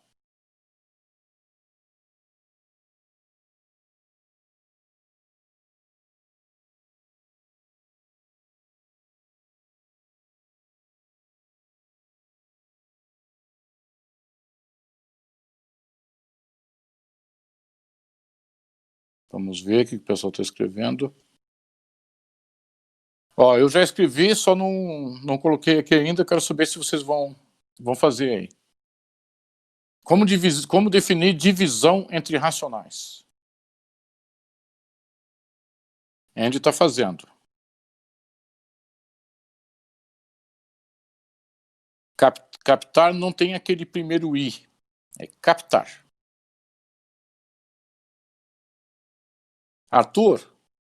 Vamos ver o que o pessoal está escrevendo. Ó, eu já escrevi, só não coloquei aqui ainda. Quero saber se vocês vão fazer aí. Como definir divisão entre racionais? Andy está fazendo. Captar não tem aquele primeiro I. É captar. Arthur,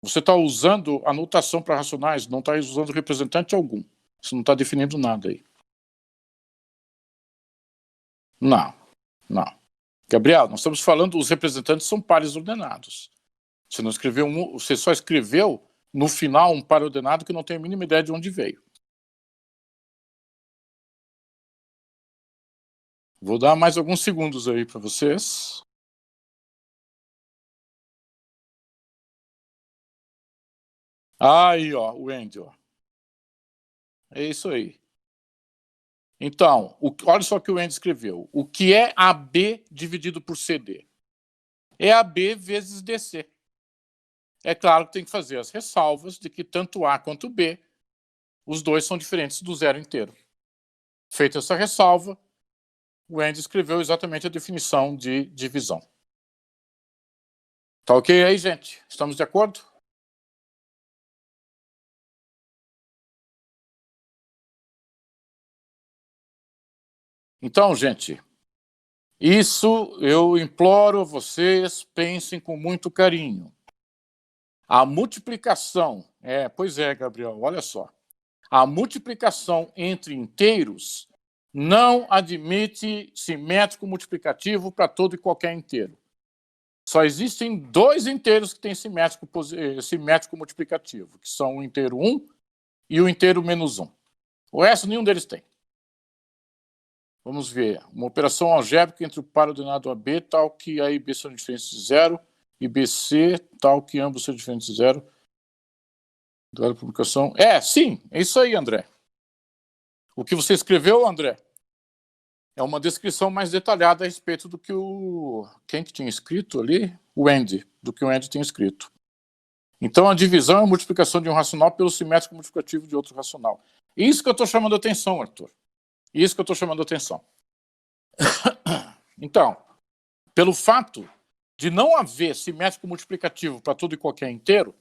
você está usando a notação para racionais, não está usando representante algum. Você não está definindo nada aí. Não. Gabriel, nós estamos falando, os representantes são pares ordenados. Você não escreveu você só escreveu no final um par ordenado que não tem a mínima ideia de onde veio. Vou dar mais alguns segundos aí para vocês. Aí, ó, o Andy, ó. É isso aí. Então, olha só o que o Andy escreveu. O que é AB dividido por CD? É AB vezes DC. É claro que tem que fazer as ressalvas de que tanto A quanto B, os dois são diferentes do zero inteiro. Feita essa ressalva, o Andy escreveu exatamente a definição de divisão. Tá ok aí, gente? Estamos de acordo? Então, gente, isso eu imploro a vocês, pensem com muito carinho. A multiplicação, pois é, Gabriel, olha só. A multiplicação entre inteiros não admite simétrico multiplicativo para todo e qualquer inteiro. Só existem dois inteiros que têm simétrico multiplicativo, que são o inteiro 1 e o inteiro menos 1. O resto, nenhum deles tem. Vamos ver. Uma operação algébrica entre o par ordenado AB, tal que A e B são diferentes de zero, e BC, tal que ambos são diferentes de zero. Da publicação. Sim, é isso aí, André. O que você escreveu, André, é uma descrição mais detalhada a respeito do que quem que tinha escrito ali? O Andy, do que o Andy tinha escrito. Então, a divisão é a multiplicação de um racional pelo simétrico multiplicativo de outro racional. Isso que eu estou chamando a atenção, Arthur. Isso que eu estou chamando a atenção. Então, pelo fato de não haver simétrico multiplicativo para todo e qualquer inteiro,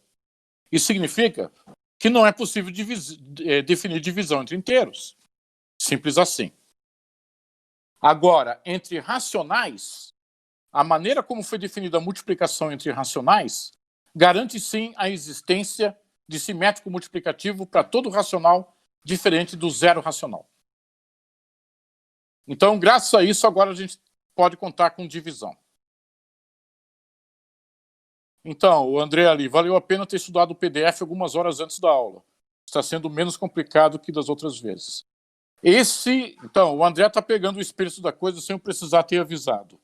isso significa que não é possível definir divisão entre inteiros. Simples assim. Agora, entre racionais, a maneira como foi definida a multiplicação entre racionais garante sim a existência de simétrico multiplicativo para todo racional diferente do zero racional. Então, graças a isso, agora a gente pode contar com divisão. Então, o André ali, valeu a pena ter estudado o PDF algumas horas antes da aula. Está sendo menos complicado que das outras vezes. Então, o André está pegando o espírito da coisa sem eu precisar ter avisado.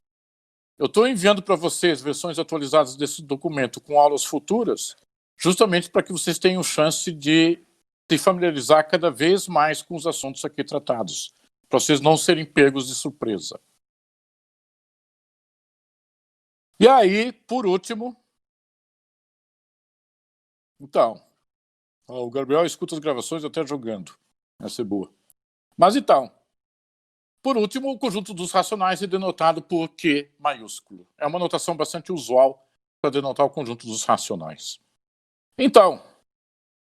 Eu estou enviando para vocês versões atualizadas desse documento com aulas futuras, justamente para que vocês tenham chance de se familiarizar cada vez mais com os assuntos aqui tratados, para vocês não serem pegos de surpresa. E aí, por último, então, o Gabriel escuta as gravações até jogando. Essa é boa. Mas então, por último, o conjunto dos racionais é denotado por Q maiúsculo. É uma notação bastante usual para denotar o conjunto dos racionais. Então,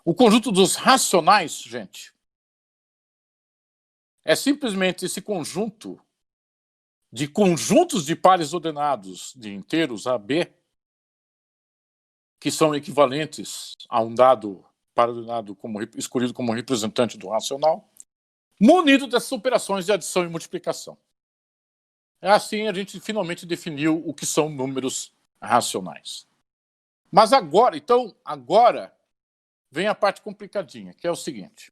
o conjunto dos racionais, gente, é simplesmente esse conjunto de conjuntos de pares ordenados de inteiros AB, que são equivalentes a um dado par ordenado escolhido como representante do racional, munido dessas operações de adição e multiplicação. Assim a gente finalmente definiu o que são números racionais. Mas agora vem a parte complicadinha, que é o seguinte.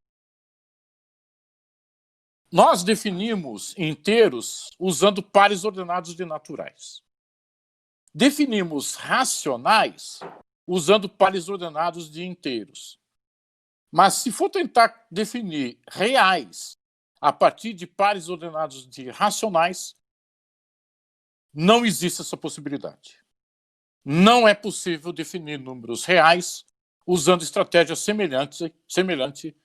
Nós definimos inteiros usando pares ordenados de naturais. Definimos racionais usando pares ordenados de inteiros. Mas se for tentar definir reais a partir de pares ordenados de racionais, não existe essa possibilidade. Não é possível definir números reais usando estratégia semelhante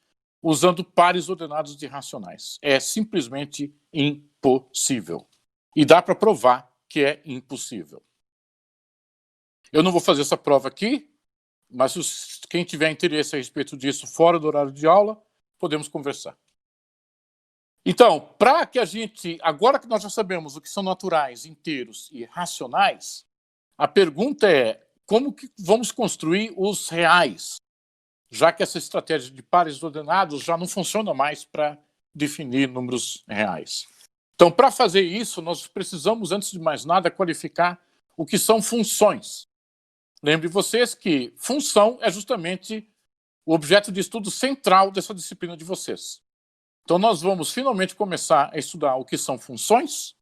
usando pares ordenados de racionais. É simplesmente impossível. E dá para provar que é impossível. Eu não vou fazer essa prova aqui, mas quem tiver interesse a respeito disso fora do horário de aula, podemos conversar. Então, para que a gente, agora que nós já sabemos o que são naturais, inteiros e racionais, a pergunta é como que vamos construir os reais, já que essa estratégia de pares ordenados já não funciona mais para definir números reais. Então, para fazer isso, nós precisamos, antes de mais nada, qualificar o que são funções. Lembre vocês que função é justamente o objeto de estudo central dessa disciplina de vocês. Então, nós vamos finalmente começar a estudar o que são funções,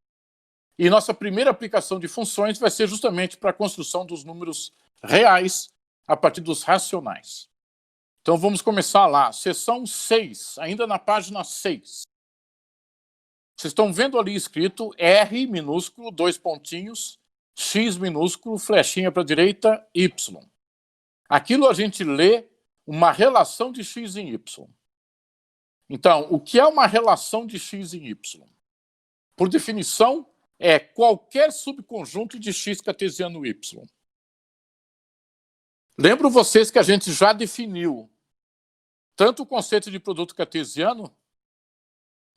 e nossa primeira aplicação de funções vai ser justamente para a construção dos números reais a partir dos racionais. Então, vamos começar lá, seção 6, ainda na página 6. Vocês estão vendo ali escrito R minúsculo, 2 pontinhos, X minúsculo, flechinha para a direita, Y. Aquilo a gente lê uma relação de X em Y. Então, o que é uma relação de X em Y? Por definição, é qualquer subconjunto de X cartesiano Y. Lembro vocês que a gente já definiu tanto o conceito de produto cartesiano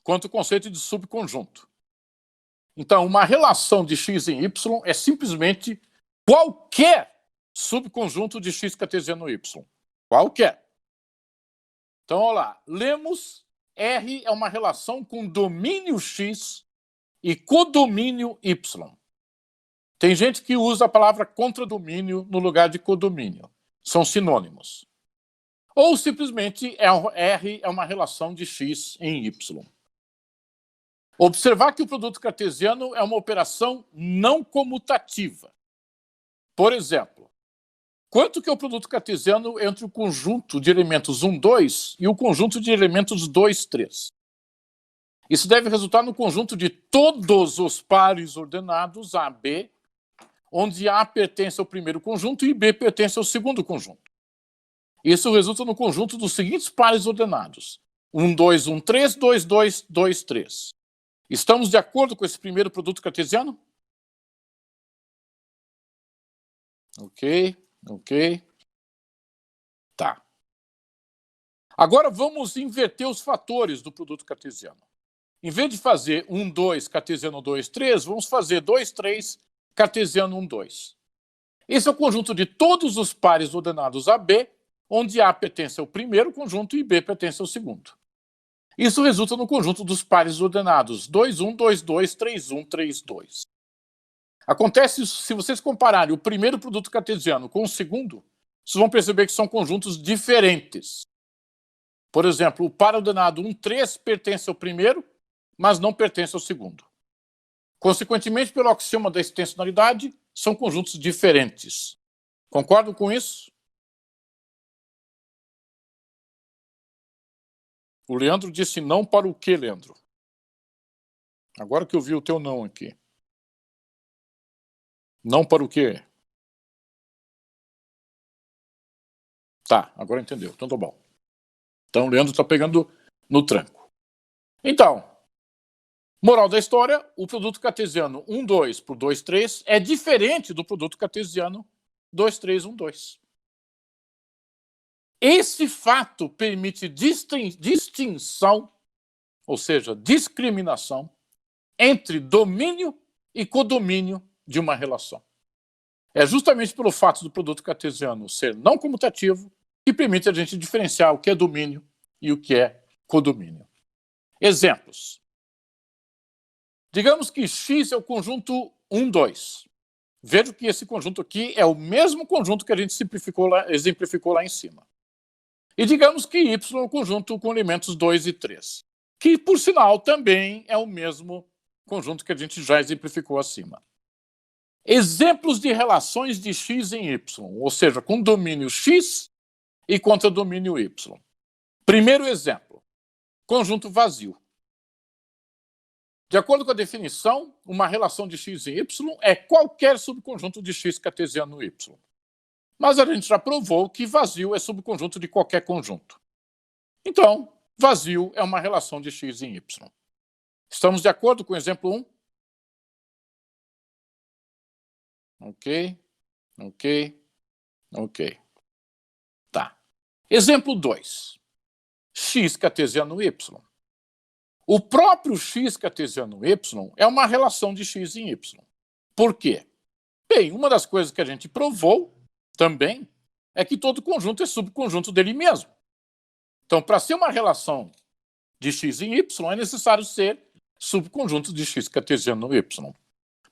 quanto o conceito de subconjunto. Então, uma relação de X em Y é simplesmente qualquer subconjunto de X cartesiano Y. Qualquer. Então, olha lá. Lemos R é uma relação com domínio X e codomínio Y. Tem gente que usa a palavra contradomínio no lugar de codomínio. São sinônimos. Ou simplesmente R é uma relação de X em Y. Observar que o produto cartesiano é uma operação não comutativa. Por exemplo, quanto que é o produto cartesiano entre o conjunto de elementos 1, 2 e o conjunto de elementos 2, 3? Isso deve resultar no conjunto de todos os pares ordenados A, B, onde A pertence ao primeiro conjunto e B pertence ao segundo conjunto. Isso resulta no conjunto dos seguintes pares ordenados: 1, 2, 1, 3, 2, 2, 2, 3. Estamos de acordo com esse primeiro produto cartesiano? Ok. Tá. Agora vamos inverter os fatores do produto cartesiano. Em vez de fazer 1, 2, cartesiano 2, 3, vamos fazer 2, 3, cartesiano 1, 2. Esse é o conjunto de todos os pares ordenados AB, onde A pertence ao primeiro conjunto e B pertence ao segundo. Isso resulta no conjunto dos pares ordenados 2, 1, 2, 2, 3, 1, 3, 2. Acontece isso se vocês compararem o primeiro produto cartesiano com o segundo, vocês vão perceber que são conjuntos diferentes. Por exemplo, o par ordenado 1, 3 pertence ao primeiro, mas não pertence ao segundo. Consequentemente, pelo axioma da extensionalidade, são conjuntos diferentes. Concordam com isso? O Leandro disse não para o quê, Leandro? Agora que eu vi o teu não aqui. Não para o quê? Tá, agora entendeu. Então tá bom. Então o Leandro está pegando no tranco. Então, moral da história, o produto cartesiano 1, 2 por 2, 3 é diferente do produto cartesiano 2, 3, 1, 2. Esse fato permite distinção, ou seja, discriminação, entre domínio e codomínio de uma relação. É justamente pelo fato do produto cartesiano ser não comutativo que permite a gente diferenciar o que é domínio e o que é codomínio. Exemplos. Digamos que X é o conjunto 1, 2. Veja que esse conjunto aqui é o mesmo conjunto que a gente exemplificou lá em cima. E digamos que Y é um conjunto com elementos 2 e 3, que, por sinal, também é o mesmo conjunto que a gente já exemplificou acima. Exemplos de relações de X em Y, ou seja, com domínio X e contra domínio Y. Primeiro exemplo, conjunto vazio. De acordo com a definição, uma relação de X em Y é qualquer subconjunto de X cartesiano Y. Mas a gente já provou que vazio é subconjunto de qualquer conjunto. Então, vazio é uma relação de X em Y. Estamos de acordo com o exemplo 1? Ok, ok, ok. Tá. Exemplo 2. X cartesiano y. O próprio x cartesiano y é uma relação de x em y. Por quê? Bem, uma das coisas que a gente provou também é que todo conjunto é subconjunto dele mesmo. Então, para ser uma relação de x em y, é necessário ser subconjunto de x cartesiano y.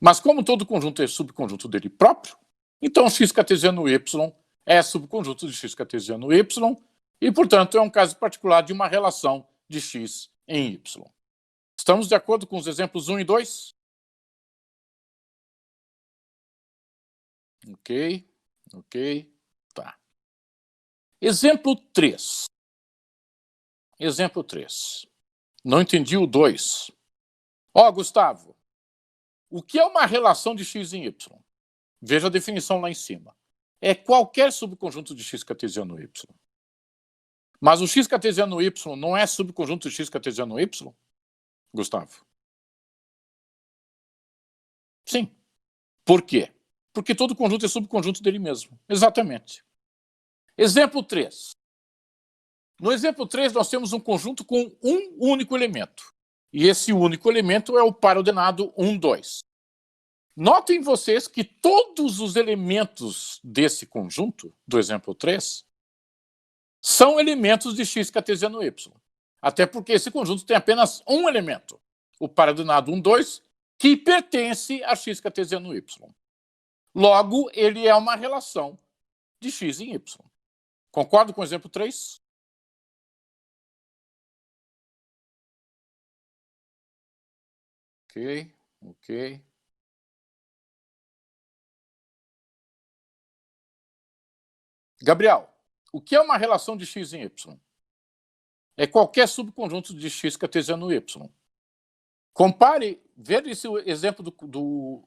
Mas como todo conjunto é subconjunto dele próprio, então x cartesiano y é subconjunto de x cartesiano y e, portanto, é um caso particular de uma relação de x em y. Estamos de acordo com os exemplos 1 e 2? Ok, ok, tá. Exemplo 3. Exemplo 3. Não entendi o 2. Ó, Gustavo, o que é uma relação de x em y? Veja a definição lá em cima. É qualquer subconjunto de x cartesiano y. Mas o x cartesiano y não é subconjunto de x cartesiano y, Gustavo? Sim. Por quê? Porque todo conjunto é subconjunto dele mesmo. Exatamente. Exemplo 3. No exemplo 3, nós temos um conjunto com um único elemento. E esse único elemento é o par ordenado 1, 2. Notem vocês que todos os elementos desse conjunto, do exemplo 3, são elementos de x cartesiano y. Até porque esse conjunto tem apenas um elemento, o par ordenado 1, 2, que pertence a x cartesiano y. Logo, ele é uma relação de x em y. Concordo com o exemplo 3? Ok, ok. Gabriel, o que é uma relação de x em y? É qualquer subconjunto de x cartesiano y. Compare, veja esse exemplo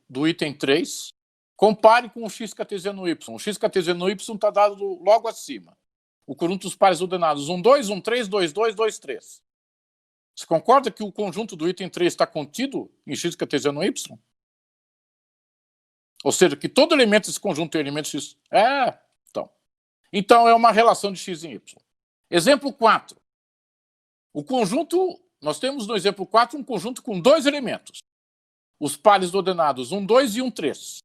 do item 3, compare com o x cartesiano y. O x cartesiano y está dado logo acima. O conjunto dos pares ordenados 1, 2, 1, 3, 2, 2, 2, 3. Você concorda que o conjunto do item 3 está contido em x cartesiano y? Ou seja, que todo elemento desse conjunto tem elemento x. Então é uma relação de x em y. Exemplo 4. O conjunto, nós temos no exemplo 4 um conjunto com dois elementos. Os pares ordenados 1, 2 e 1, 3.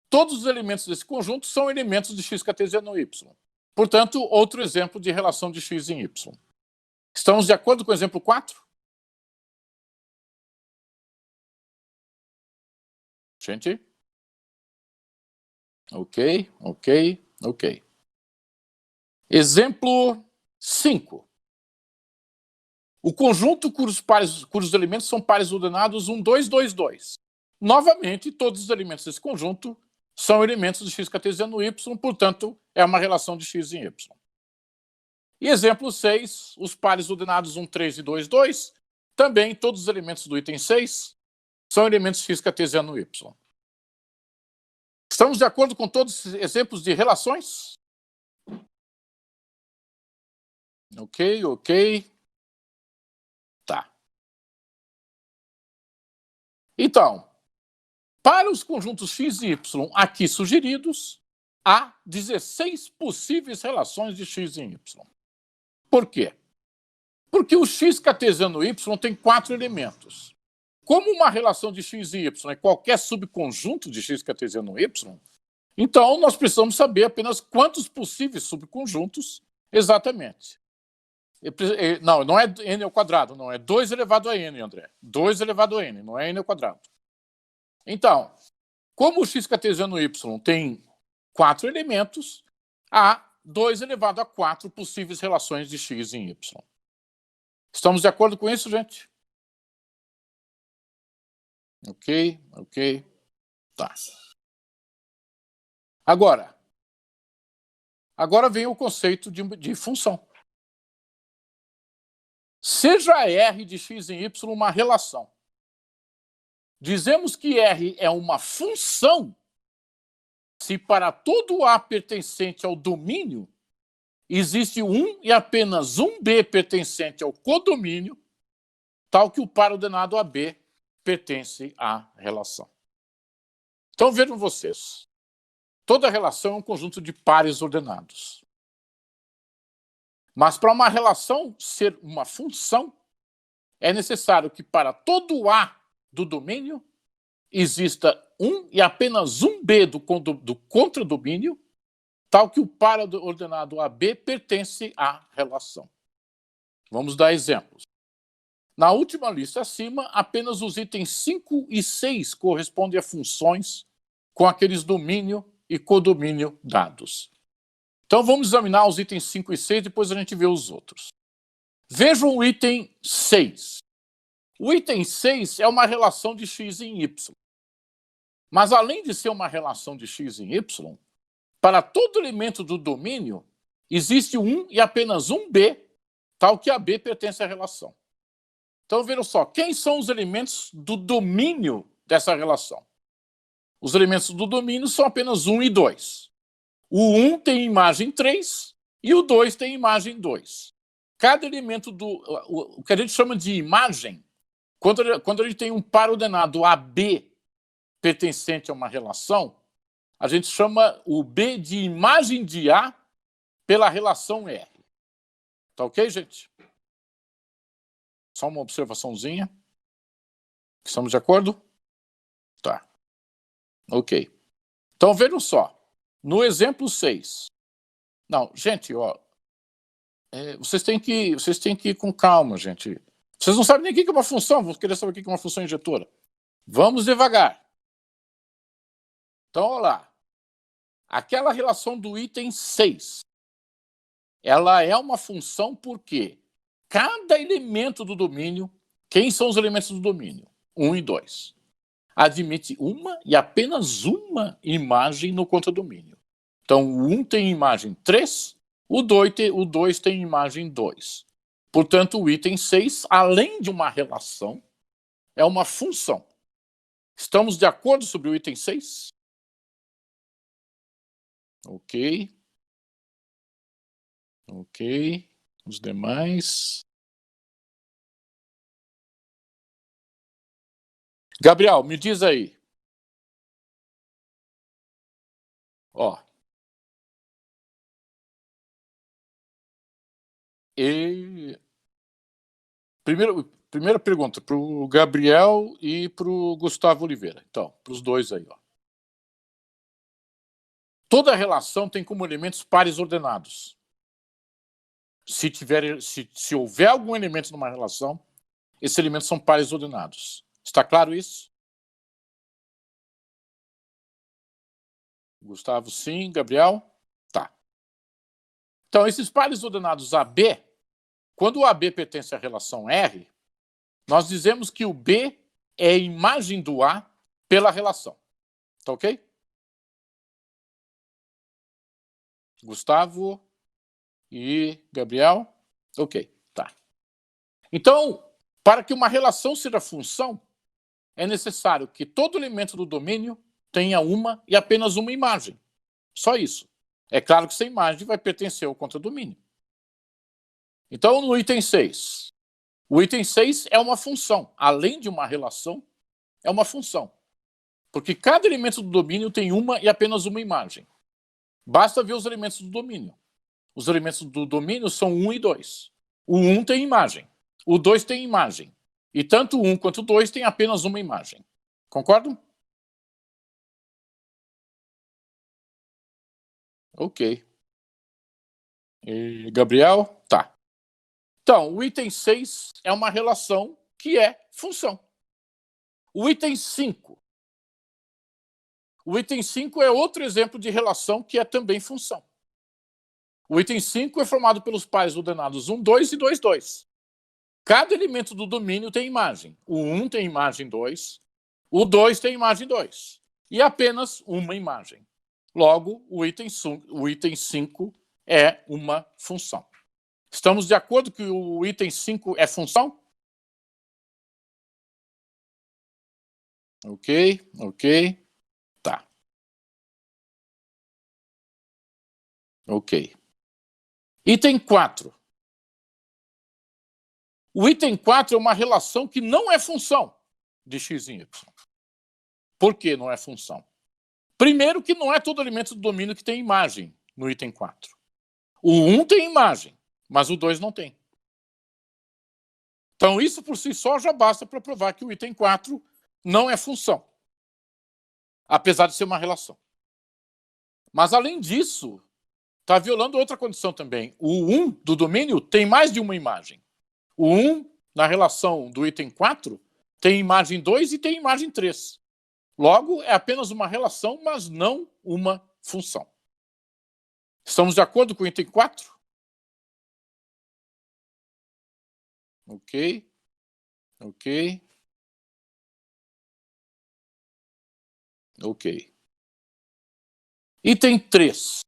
Todos os elementos desse conjunto são elementos de x cartesiano y. Portanto, outro exemplo de relação de x em y. Estamos de acordo com o exemplo 4? Gente? Ok, ok, ok. Exemplo 5. O conjunto cujos elementos são pares ordenados 1, 2, 2, 2. Novamente, todos os elementos desse conjunto são elementos de x cartesiano y, portanto, é uma relação de x em y. E exemplo 6, os pares ordenados 1, 3 e 2, 2, também todos os elementos do item 6 são elementos de x cartesiano y. Estamos de acordo com todos os exemplos de relações? Ok, ok. Tá. Então, para os conjuntos x e y aqui sugeridos, há 16 possíveis relações de x em y. Por quê? Porque o x cartesiano y tem 4 elementos. Como uma relação de x e y é qualquer subconjunto de x cartesiano y, então nós precisamos saber apenas quantos possíveis subconjuntos exatamente. Não é n ao quadrado, não. É 2 elevado a n, André. 2 elevado a n, não é n ao quadrado. Então, como o x cartesiano y tem 4 elementos, há 2 elevado a 4 possíveis relações de x em y. Estamos de acordo com isso, gente? Ok, ok. Tá. Agora vem o conceito de função. Seja R de x em y uma relação. Dizemos que R é uma função se para todo A pertencente ao domínio existe um e apenas um B pertencente ao codomínio, tal que o par ordenado AB pertence à relação. Então vejam vocês, toda relação é um conjunto de pares ordenados. Mas para uma relação ser uma função, é necessário que para todo A do domínio exista um e apenas um B do contradomínio, tal que o par ordenado AB pertence à relação. Vamos dar exemplos. Na última lista acima, apenas os itens 5 e 6 correspondem a funções com aqueles domínio e codomínio dados. Então vamos examinar os itens 5 e 6, depois a gente vê os outros. Vejam o item 6. O item 6 é uma relação de x em y. Mas além de ser uma relação de x em y, para todo elemento do domínio, existe um e apenas um B, tal que a B pertence à relação. Então vejam só, quem são os elementos do domínio dessa relação? Os elementos do domínio são apenas 1 e 2. O 1 tem imagem 3 e o 2 tem imagem 2. Cada elemento o que a gente chama de imagem, quando a gente tem um par ordenado AB pertencente a uma relação, a gente chama o B de imagem de A pela relação R. Tá ok, gente? Só uma observaçãozinha. Estamos de acordo? Tá. Ok. Então vejam só. No exemplo 6. Não, gente, ó. Vocês têm que ir com calma, gente. Vocês não sabem nem o que é uma função, vão querer saber o que é uma função injetora. Vamos devagar. Então, olha lá. Aquela relação do item 6, ela é uma função porque cada elemento do domínio, quem são os elementos do domínio? 1 e 2. Admite uma e apenas uma imagem no contradomínio. Então, o 1 tem imagem 3, o 2 tem imagem 2. Portanto, o item 6, além de uma relação, é uma função. Estamos de acordo sobre o item 6? Ok. Ok. Os demais. Gabriel, me diz aí. Ó. Primeira pergunta para o Gabriel e para o Gustavo Oliveira. Então, para os dois aí. Ó. Toda relação tem como elementos pares ordenados. Se houver algum elemento numa relação, esses elementos são pares ordenados. Está claro isso? Gustavo, sim. Gabriel? Tá. Então, esses pares ordenados AB, quando o AB pertence à relação R, nós dizemos que o B é a imagem do A pela relação. Tá ok? Gustavo e Gabriel? Ok, tá. Então, para que uma relação seja função, é necessário que todo elemento do domínio tenha uma e apenas uma imagem. Só isso. É claro que essa imagem vai pertencer ao contradomínio. Então, no item 6. O item 6 é uma função. Além de uma relação, é uma função. Porque cada elemento do domínio tem uma e apenas uma imagem. Basta ver os elementos do domínio. Os elementos do domínio são 1 e 2. O 1 tem imagem. O 2 tem imagem. E tanto o 1 quanto o 2 têm apenas uma imagem. Concordam? Ok. E Gabriel? Tá. Então, o item 6 é uma relação que é função. O item 5. O item 5 é outro exemplo de relação que é também função. O item 5 é formado pelos pares ordenados 1, 2 e 2, 2. Cada elemento do domínio tem imagem. O 1 tem imagem 2, o 2 tem imagem 2. E apenas uma imagem. Logo, o item 5 é uma função. Estamos de acordo que o item 5 é função? Ok, ok. Tá. Ok. Item 4. O item 4 é uma relação que não é função de x em y. Por que não é função? Primeiro que não é todo elemento do domínio que tem imagem no item 4. O 1 tem imagem, mas o 2 não tem. Então, isso por si só já basta para provar que o item 4 não é função, apesar de ser uma relação. Mas, além disso, está violando outra condição também. O 1 do domínio tem mais de uma imagem. O 1, na relação do item 4, tem imagem 2 e tem imagem 3. Logo, é apenas uma relação, mas não uma função. Estamos de acordo com o item 4? Ok. Ok. Ok. Item 3.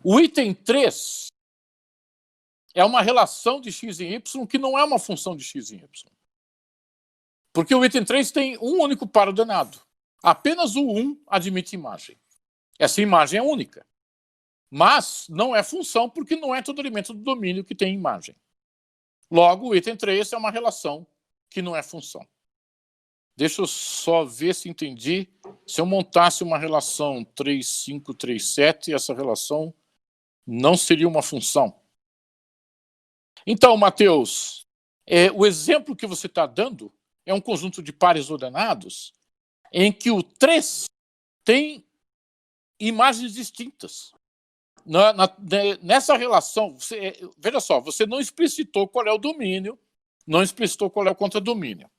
O item 3 é uma relação de x em y que não é uma função de x em y. Porque o item 3 tem um único par ordenado. Apenas o 1 admite imagem. Essa imagem é única. Mas não é função porque não é todo elemento do domínio que tem imagem. Logo, o item 3 é uma relação que não é função. Deixa eu só ver se entendi. Se eu montasse uma relação 3, 5, 3, 7, essa relação não seria uma função. Então, Matheus, o exemplo que você está dando é um conjunto de pares ordenados em que o 3 tem imagens distintas. Nessa relação, veja só, você não explicitou qual é o domínio, não explicitou qual é o contradomínio.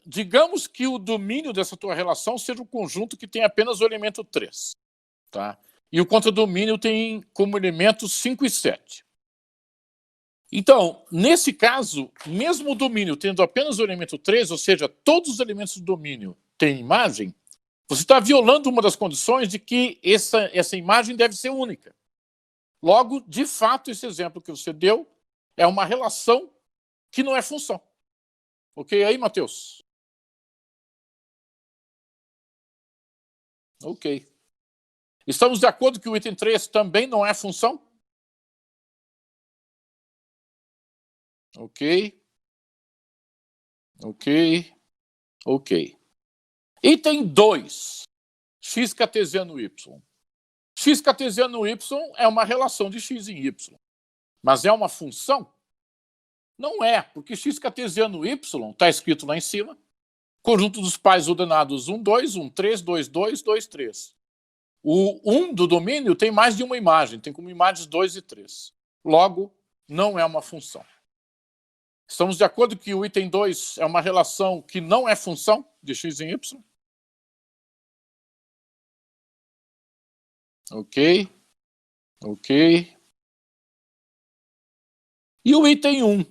Digamos que o domínio dessa tua relação seja um conjunto que tem apenas o elemento 3. Tá? E o contradomínio tem como elementos 5 e 7. Então, nesse caso, mesmo o domínio tendo apenas o elemento 3, ou seja, todos os elementos do domínio têm imagem, você está violando uma das condições de que essa imagem deve ser única. Logo, de fato, esse exemplo que você deu é uma relação que não é função. Ok aí, Matheus? Ok. Estamos de acordo que o item 3 também não é função? Ok. Ok. Ok. Item 2. X cartesiano y. X cartesiano y é uma relação de x em y. Mas é uma função? Não é, porque x cartesiano y está escrito lá em cima. Conjunto dos pares ordenados 1, 2, 1, 3, 2, 2, 2, 3. O 1 do domínio tem mais de uma imagem, tem como imagens 2 e 3. Logo, não é uma função. Estamos de acordo que o item 2 é uma relação que não é função de x em y? Ok. Ok. E o item 1,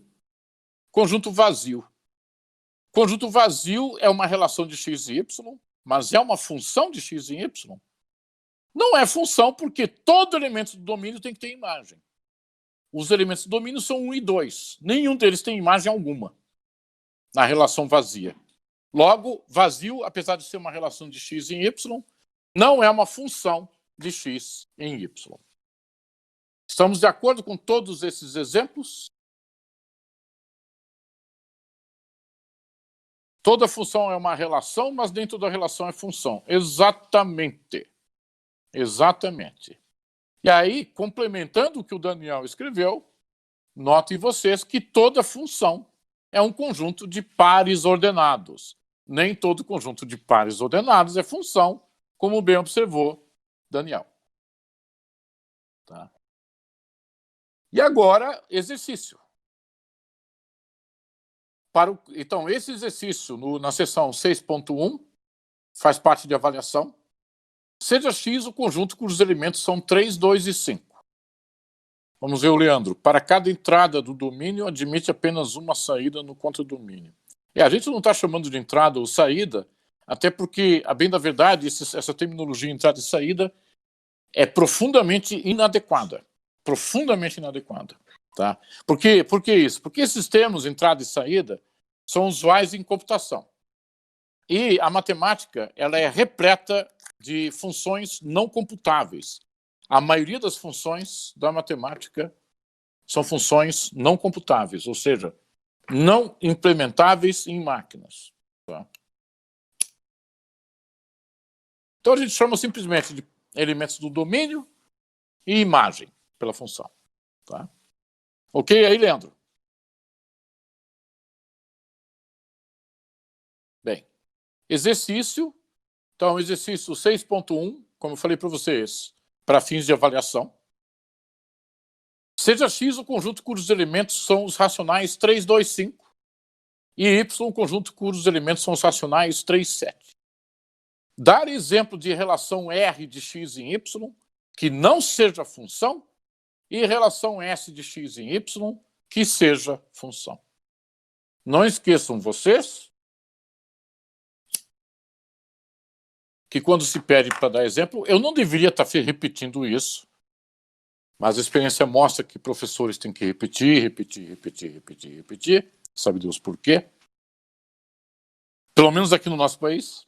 conjunto vazio. Conjunto vazio é uma relação de x e y, mas é uma função de x em y? Não é função porque todo elemento do domínio tem que ter imagem. Os elementos do domínio são 1 e 2. Nenhum deles tem imagem alguma na relação vazia. Logo, vazio, apesar de ser uma relação de x em y, não é uma função de x em y. Estamos de acordo com todos esses exemplos? Toda função é uma relação, mas nem toda relação é função. Exatamente. Exatamente. E aí, complementando o que o Daniel escreveu, notem vocês que toda função é um conjunto de pares ordenados. Nem todo conjunto de pares ordenados é função, como bem observou Daniel. Tá? E agora, exercício. Então, esse exercício na seção 6.1 faz parte de avaliação. Seja X o conjunto cujos elementos são 3, 2 e 5. Vamos ver o Leandro. Para cada entrada do domínio, admite apenas uma saída no contradomínio. A gente não está chamando de entrada ou saída, até porque, a bem da verdade, essa terminologia entrada e saída é profundamente inadequada. Profundamente inadequada. Tá? Por que isso? Porque esses termos, entrada e saída, são usuais em computação. E a matemática ela é repleta de funções não computáveis. A maioria das funções da matemática são funções não computáveis, ou seja, não implementáveis em máquinas. Tá? Então a gente chama simplesmente de elementos do domínio e imagem pela função. Tá? Ok aí, Leandro? Bem, exercício. Então, exercício 6.1, como eu falei para vocês, para fins de avaliação. Seja X o conjunto cujos elementos são os racionais 3, 2, 5 e Y o conjunto cujos elementos são os racionais 3, 7. Dar exemplo de relação R de X em Y que não seja função e relação S de X em Y que seja função. Não esqueçam vocês que quando se pede para dar exemplo, eu não deveria estar repetindo isso, mas a experiência mostra que professores têm que repetir, sabe Deus por quê? Pelo menos aqui no nosso país.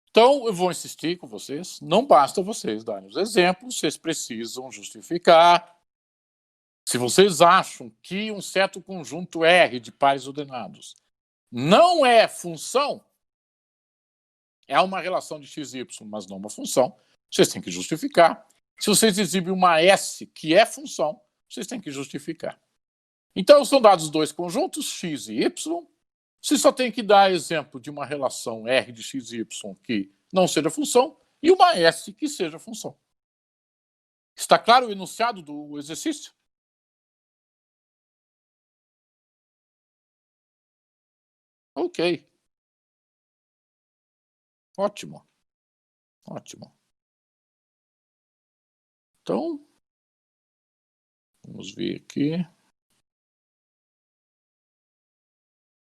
Então, eu vou insistir com vocês, não basta vocês darem os exemplos, vocês precisam justificar. Se vocês acham que um certo conjunto R de pares ordenados não é função, é uma relação de x e y, mas não uma função, vocês têm que justificar. Se vocês exibem uma S que é função, vocês têm que justificar. Então, são dados dois conjuntos, x e y. Você só tem que dar exemplo de uma relação R de x e y que não seja função e uma S que seja função. Está claro o enunciado do exercício? Ok. Ótimo. Ótimo. Então, vamos ver aqui.